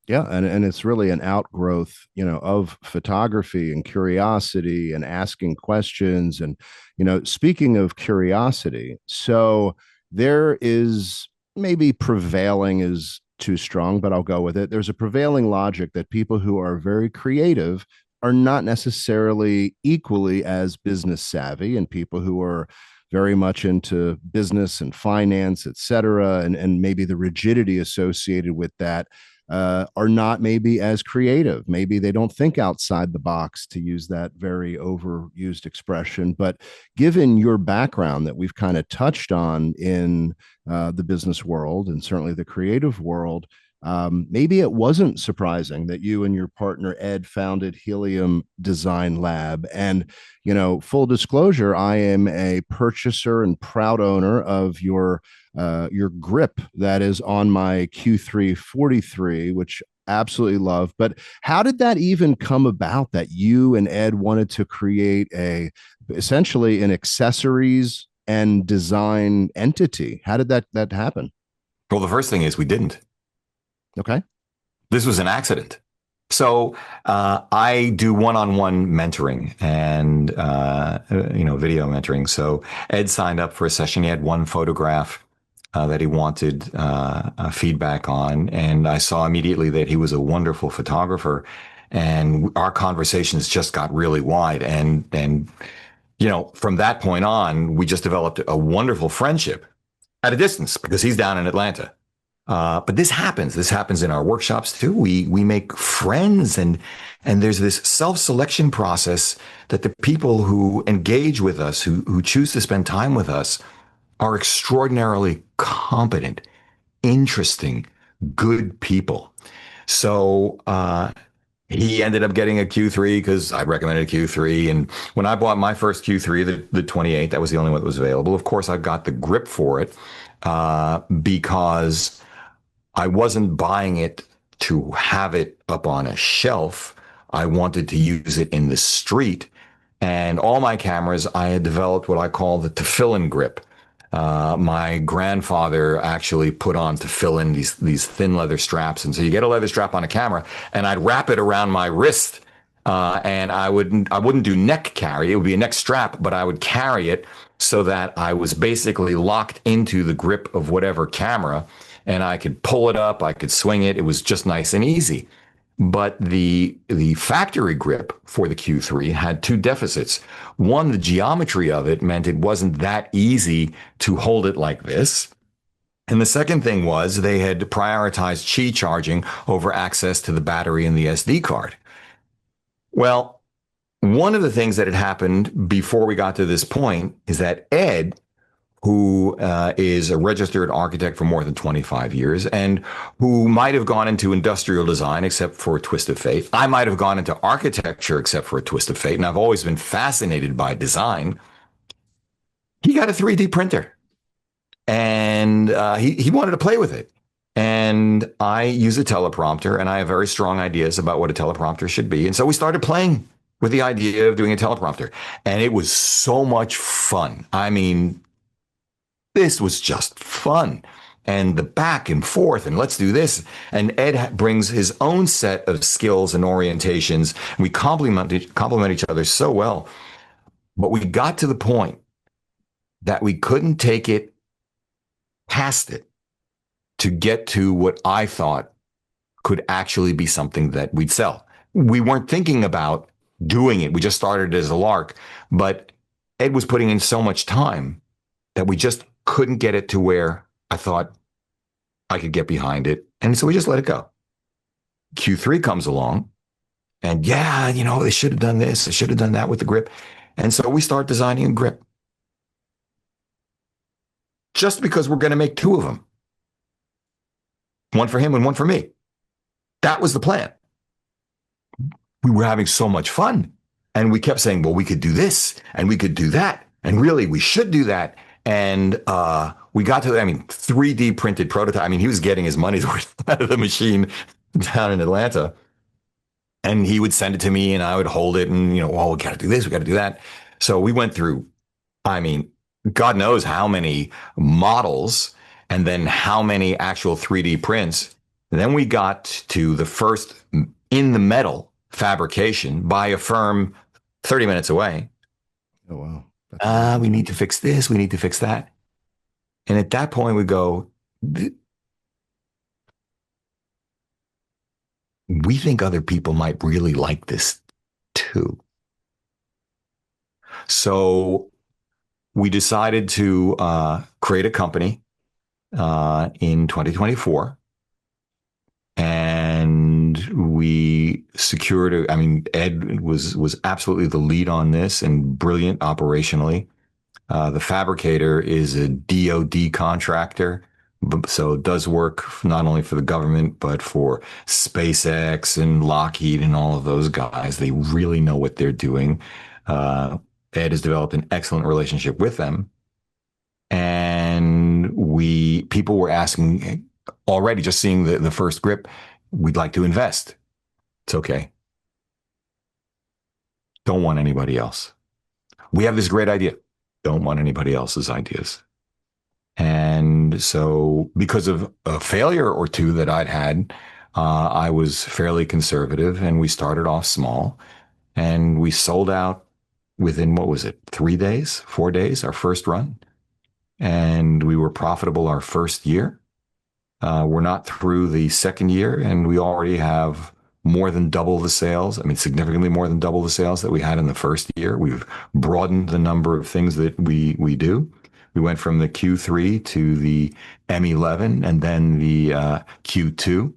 Yeah, and it's really an outgrowth, of photography and curiosity and asking questions. And speaking of curiosity, so there is, maybe prevailing is too strong, but I'll go with it. There's a prevailing logic that people who are very creative are not necessarily equally as business savvy, and people who are very much into business and finance, et cetera, and maybe the rigidity associated with that, are not maybe as creative. Maybe they don't think outside the box, to use that very overused expression. But given your background that we've kind of touched on in the business world and certainly the creative world, maybe it wasn't surprising that you and your partner Ed founded Helium Design Lab. And, full disclosure, I am a purchaser and proud owner of your grip that is on my Q3 43, which absolutely love. But how did that even come about that you and Ed wanted to create essentially an accessories and design entity? How did that happen? Well, the first thing is we didn't. Okay. This was an accident. So I do one-on-one mentoring and video mentoring. So Ed signed up for a session. He had one photograph that he wanted feedback on, and I saw immediately that he was a wonderful photographer, and our conversations just got really wide. And from that point on, we just developed a wonderful friendship at a distance because he's down in Atlanta. But this happens. This happens in our workshops too. We make friends, and there's this self-selection process that the people who engage with us, who choose to spend time with us, are extraordinarily competent, interesting, good people. So he ended up getting a Q3 because I recommended a Q3. And when I bought my first Q3, the 28, that was the only one that was available. Of course, I got the grip for it because I wasn't buying it to have it up on a shelf. I wanted to use it in the street. And all my cameras, I had developed what I call the tefillin grip. My grandfather actually put on tefillin, these thin leather straps. And so you get a leather strap on a camera, and I'd wrap it around my wrist. And I wouldn't do neck carry. It would be a neck strap, but I would carry it so that I was basically locked into the grip of whatever camera, and I could pull it up, I could swing it. It was just nice and easy. But the factory grip for the Q3 had two deficits. One, the geometry of it meant it wasn't that easy to hold it like this. And the second thing was they had prioritized Qi charging over access to the battery and the SD card. Well, one of the things that had happened before we got to this point is that Ed, who is a registered architect for more than 25 years and who might have gone into industrial design except for a twist of fate. I might have gone into architecture except for a twist of fate. And I've always been fascinated by design. He got a 3D printer, and he wanted to play with it. And I use a teleprompter, and I have very strong ideas about what a teleprompter should be. And so we started playing with the idea of doing a teleprompter. And it was so much fun. I mean, this was just fun. And the back and forth, and let's do this. And Ed brings his own set of skills and orientations. And we complement each other so well. But we got to the point that we couldn't take it past it to get to what I thought could actually be something that we'd sell. We weren't thinking about doing it. We just started as a lark. But Ed was putting in so much time that we just couldn't get it to where I thought I could get behind it. And so we just let it go. Q3 comes along, and they should have done this. They should have done that with the grip. And so we start designing a grip just because we're going to make two of them. One for him and one for me. That was the plan. We were having so much fun. And we kept saying, well, we could do this and we could do that. And really, we should do that. And we got to, 3D printed prototype. He was getting his money's worth out of the machine down in Atlanta. And he would send it to me and I would hold it and, we got to do this, we got to do that. So we went through, God knows how many models and then how many actual 3D prints And then we got to the first in the metal fabrication by a firm 30 minutes away. Oh, wow. That's amazing. We need to fix this. We need to fix that. And at that point, we go, we think other people might really like this too. So we decided to create a company in 2024. And we secured, I mean, Ed was absolutely the lead on this and brilliant operationally. The fabricator is a DoD contractor, so it does work not only for the government, but for SpaceX and Lockheed and all of those guys. They really know what they're doing. Ed has developed an excellent relationship with them. And people were asking already, just seeing the first grip, we'd like to invest. It's okay. Don't want anybody else. We have this great idea. Don't want anybody else's ideas. And so because of a failure or two that I'd had, I was fairly conservative, and we started off small, and we sold out within, what was it, 3 days, 4 days, our first run. And we were profitable our first year. We're not through the second year, and we already have more than double the sales. I mean, significantly more than double the sales that we had in the first year. We've broadened the number of things that we do. We went from the Q3 to the M11 and then the Q2.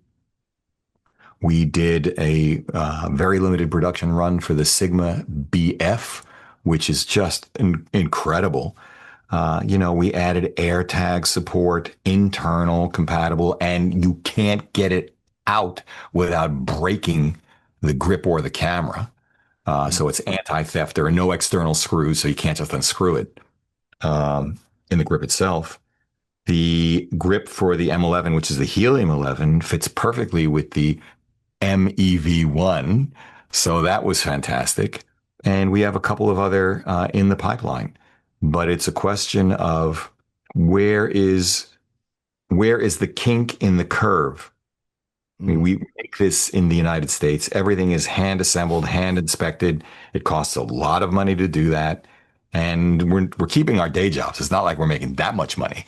We did a very limited production run for the Sigma BF, which is just incredible. We added AirTag support, internal compatible, and you can't get it out without breaking the grip or the camera. So it's anti-theft. There are no external screws, so you can't just unscrew it in the grip itself. The grip for the M11, which is the Helium 11, fits perfectly with the MEV1. So that was fantastic. And we have a couple of other in the pipeline. But it's a question of where is the kink in the curve? I mean, we make this in the United States. Everything is hand assembled, hand inspected. It costs a lot of money to do that. And we're keeping our day jobs. It's not like we're making that much money,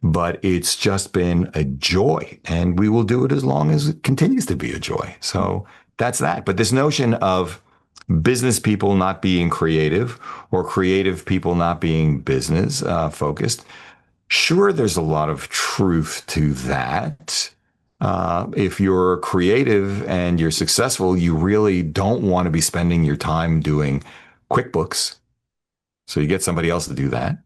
but it's just been a joy. And we will do it as long as it continues to be a joy. So that's that. But this notion of business people not being creative or creative people not being business focused, sure, there's a lot of truth to that. If you're creative and you're successful, you really don't want to be spending your time doing QuickBooks. So you get somebody else to do that.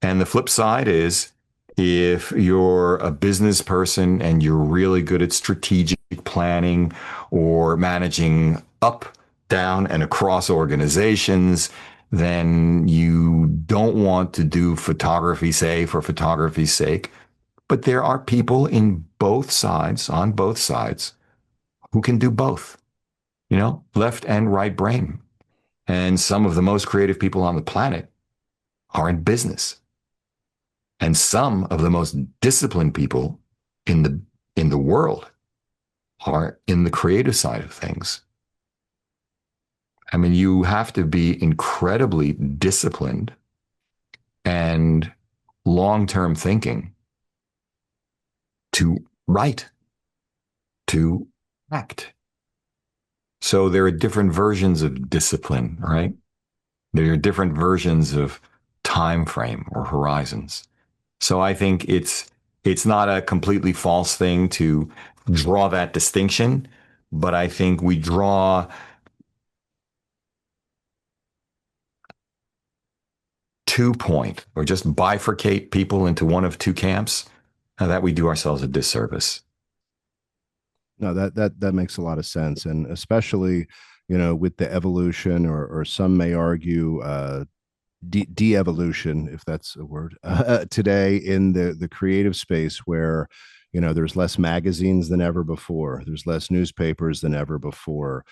And the flip side is, if you're a business person and you're really good at strategic planning or managing up, down, and across organizations, then you don't want to do photography, say, for photography's sake. But there are people on both sides, who can do both, left and right brain. And some of the most creative people on the planet are in business. And some of the most disciplined people in the world are in the creative side of things. I mean, you have to be incredibly disciplined and long-term thinking to write, to act. So there are different versions of discipline, right? There are different versions of time frame or horizons. So I think it's not a completely false thing to draw that distinction, but I think we draw two-point or just bifurcate people into one of two camps, that we do ourselves a disservice. No, that makes a lot of sense, and especially, with the evolution, or some may argue de-evolution, if that's a word, today in the creative space, where There's less magazines than ever before. There's less newspapers than ever before.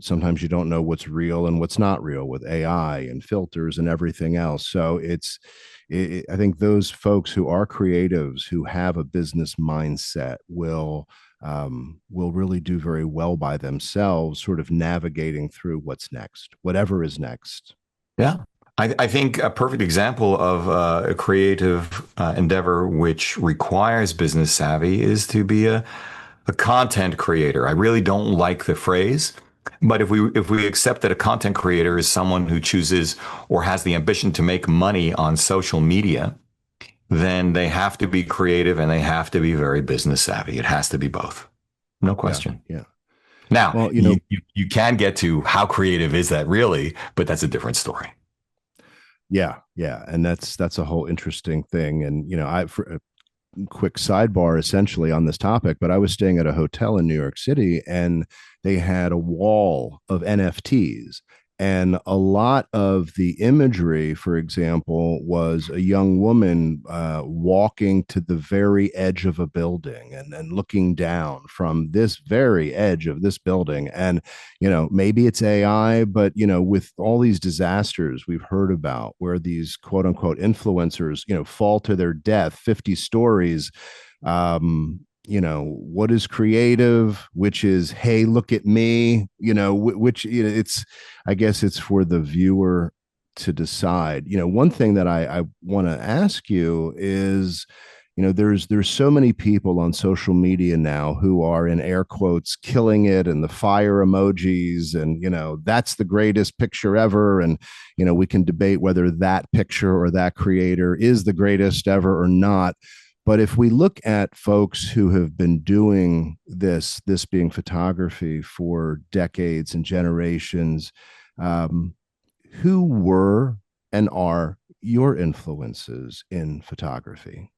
Sometimes you don't know what's real and what's not real with AI and filters and everything else. So I think those folks who are creatives, who have a business mindset, will really do very well by themselves, sort of navigating through what's next, whatever is next. Yeah. I think a perfect example of a creative endeavor which requires business savvy is to be a content creator. I really don't like the phrase, but if we accept that a content creator is someone who chooses or has the ambition to make money on social media, then they have to be creative and they have to be very business savvy. It has to be both. No Yeah, question. yeah. Now, Well, you can get to how creative is that really, but that's a different story. yeah, yeah, and that's a whole interesting thing. And for a quick sidebar, essentially on this topic, but I was staying at a hotel in New York City, and they had a wall of NFTs. And a lot of the imagery, for example, was a young woman walking to the very edge of a building and looking down from this very edge of this building. And, maybe it's AI, but, with all these disasters we've heard about where these quote unquote influencers, fall to their death 50 stories, what is creative, which is, hey, look at me, which, it's, I guess it's for the viewer to decide. One thing that I want to ask you is, there's so many people on social media now who are, in air quotes, killing it, and the fire emojis, and that's the greatest picture ever. And we can debate whether that picture or that creator is the greatest ever or not. But if we look at folks who have been doing this being photography for decades and generations, um, who were and are your influences in photography?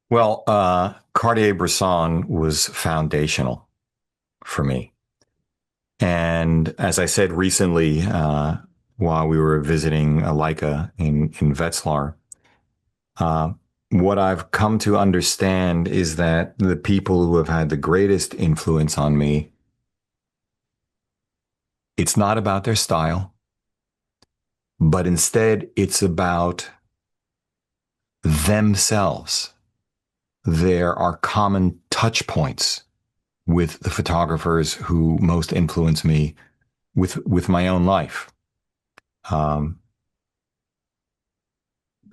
Well, Cartier-Bresson was foundational for me. And as I said recently, while we were visiting Leica in Wetzlar, uh, what I've come to understand is that the people who have had the greatest influence on me, it's not about their style, but instead it's about themselves. There are common touch points with the photographers who most influence me with my own life. Um,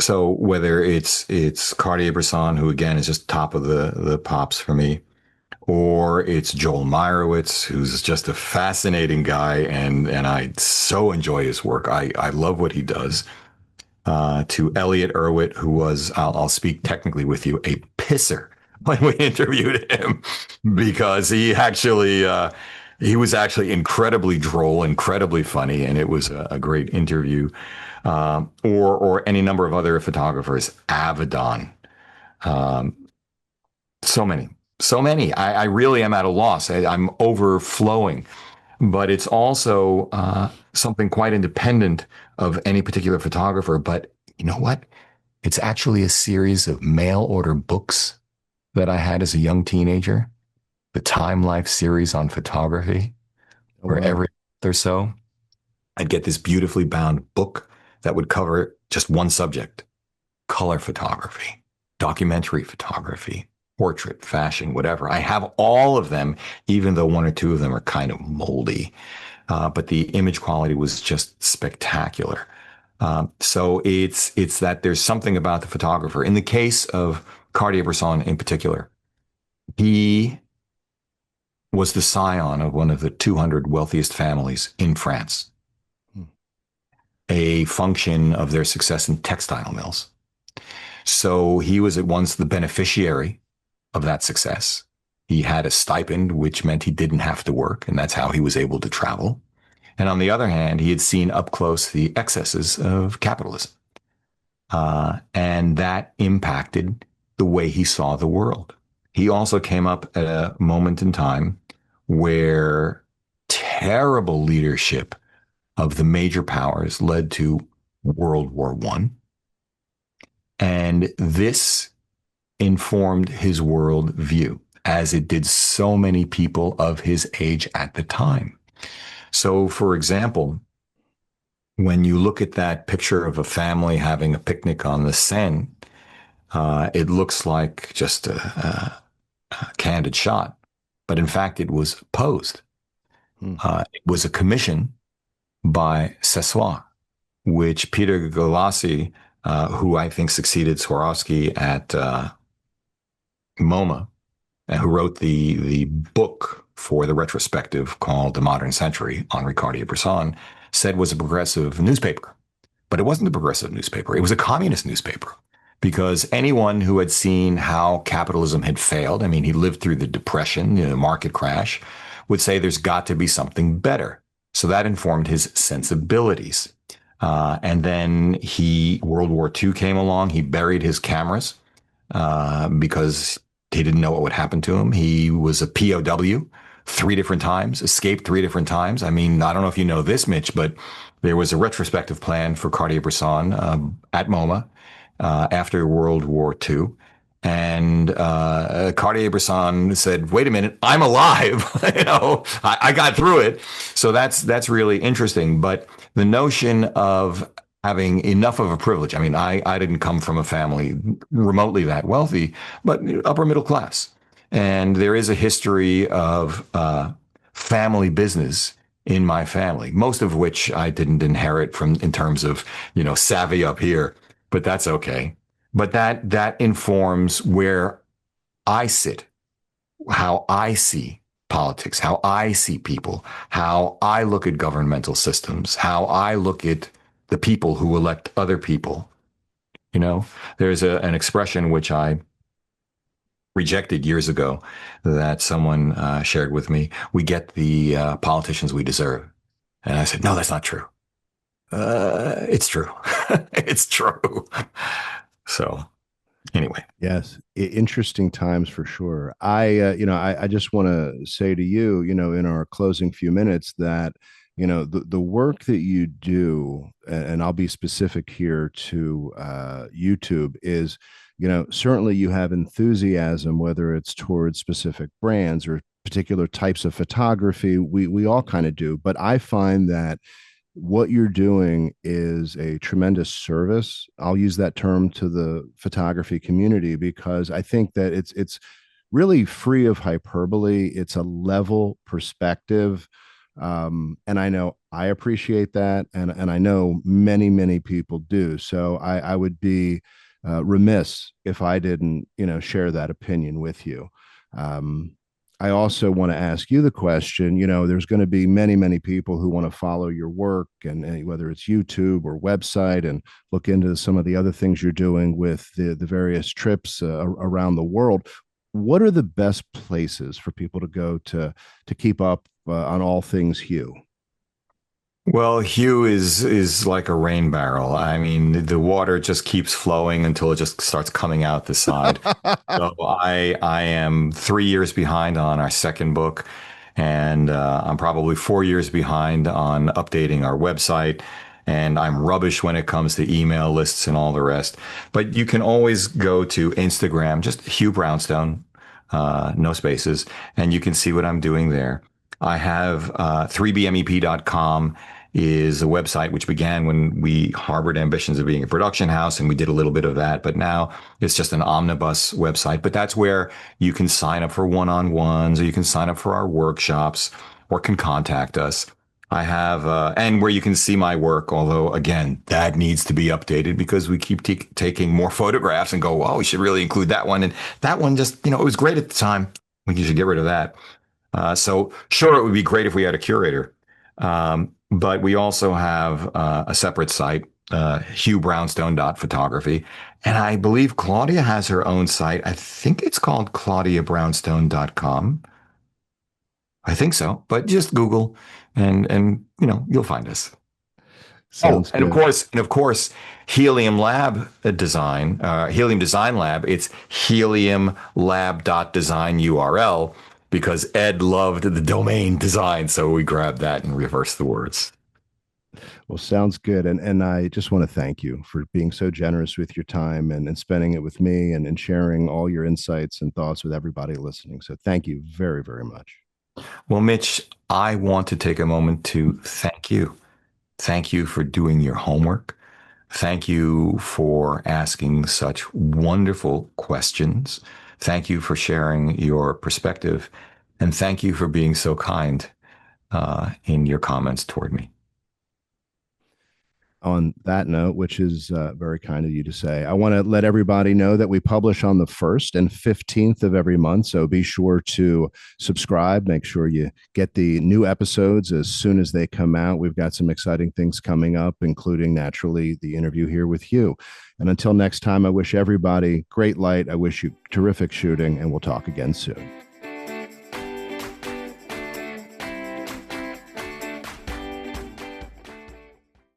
so whether it's Cartier-Bresson, who again is just top of the pops for me, or it's Joel Meyerowitz, who's just a fascinating guy, and I so enjoy his work. I love what he does. To Elliot Erwitt, who was, I'll speak technically with you, a pisser when we interviewed him, because he was actually incredibly droll, incredibly funny, and it was a great interview. Or any number of other photographers, Avedon, um, so many, so many. I really am at a loss. I'm overflowing, but it's also something quite independent of any particular photographer. But you know what? It's actually a series of mail order books that I had as a young teenager, the Time Life series on photography, Oh, where wow. every month or so I'd get this beautifully bound book that would cover just one subject: color photography, documentary photography, portrait, fashion, whatever. I have all of them, even though one or two of them are kind of moldy. But the image quality was just spectacular. So it's that there's something about the photographer. In the case of Cartier-Bresson in particular, he was the scion of one of the 200 wealthiest families in France, Hmm. a function of their success in textile mills. So he was at once the beneficiary of that success. He had a stipend, which meant he didn't have to work, and that's how he was able to travel. And on the other hand, he had seen up close the excesses of capitalism. And that impacted the way he saw the world. He also came up at a moment in time where terrible leadership of the major powers led to World War I. And this informed his world view, as it did so many people of his age at the time. So, for example, when you look at that picture of a family having a picnic on the Seine, it looks like just a candid shot, but in fact, it was posed. Hmm. It was a commission by Sessoir, which Peter Galassi, who I think succeeded Swarovski at MoMA, who wrote the book for the retrospective called The Modern Century, Henri Cartier-Bresson, said was a progressive newspaper. But it wasn't a progressive newspaper. It was a communist newspaper, because anyone who had seen how capitalism had failed, I mean, he lived through the Depression, the market crash, would say there's got to be something better. So that informed his sensibilities. And then World War II came along. He buried his cameras because he didn't know what would happen to him. He was a POW 3 different times, escaped 3 different times. I mean, I don't know if you know this, Mitch, but there was a retrospective plan for Cartier-Bresson at MoMA after World War II. And Cartier-Bresson said, "Wait a minute, I'm alive. I got through it." So that's really interesting. But the notion of having enough of a privilege. I mean, I didn't come from a family remotely that wealthy, but upper middle class. And there is a history of family business in my family, most of which I didn't inherit from in terms of, savvy up here, but that's okay. But that informs where I sit, how I see politics, how I see people, how I look at governmental systems, how I look at the people who elect other people. There's an expression which I rejected years ago that someone shared with me. We get the politicians we deserve. And I said, no, that's not true. It's true. It's true. So anyway. Yes, interesting times for sure. I just want to say to you, in our closing few minutes that, the work that you do, and I'll be specific here to YouTube, is, certainly you have enthusiasm, whether it's towards specific brands or particular types of photography. We all kind of do, but I find that what you're doing is a tremendous service. I'll use that term to the photography community because I think that it's really free of hyperbole. It's a level perspective. And I know I appreciate that. And I know many people do. So I would be remiss if I didn't, share that opinion with you. I also want to ask you the question, there's going to be many people who want to follow your work, and whether it's YouTube or website, and look into some of the other things you're doing with the various trips around the world. What are the best places for people to go to keep up on all things Hugh? Well, Hugh is like a rain barrel. I mean, the water just keeps flowing until it just starts coming out the side. So I am 3 years behind on our second book, and I'm probably 4 years behind on updating our website. And I'm rubbish when it comes to email lists and all the rest. But you can always go to Instagram, just Hugh Brownstone, no spaces, and you can see what I'm doing there. I have 3bmep.com is a website which began when we harbored ambitions of being a production house, and we did a little bit of that, but now it's just an omnibus website. But that's where you can sign up for one-on-ones, or you can sign up for our workshops, or can contact us. I have, and where you can see my work, although again, that needs to be updated because we keep taking more photographs and go, oh, we should really include that one. And that one just, it was great at the time. I think you should get rid of that. So sure, it would be great if we had a curator. But we also have a separate site, hughbrownstone.photography. And I believe Claudia has her own site. I think it's called claudiabrownstone.com. I think so, but just Google and you'll find us. Sounds and good. of course, Helium Lab Design, Helium Design Lab. It's heliumlab.design URL because Ed loved the domain design, so we grabbed that and reversed the words. Well, sounds good. And I just want to thank you for being so generous with your time and spending it with me and sharing all your insights and thoughts with everybody listening. So thank you very, very much. Well, Mitch, I want to take a moment to thank you. Thank you for doing your homework. Thank you for asking such wonderful questions. Thank you for sharing your perspective. And thank you for being so kind in your comments toward me. On that note, which is very kind of you to say, I want to let everybody know that we publish on the 1st and 15th of every month. So be sure to subscribe. Make sure you get the new episodes as soon as they come out. We've got some exciting things coming up, including naturally the interview here with Hugh. And until next time, I wish everybody great light. I wish you terrific shooting, and we'll talk again soon.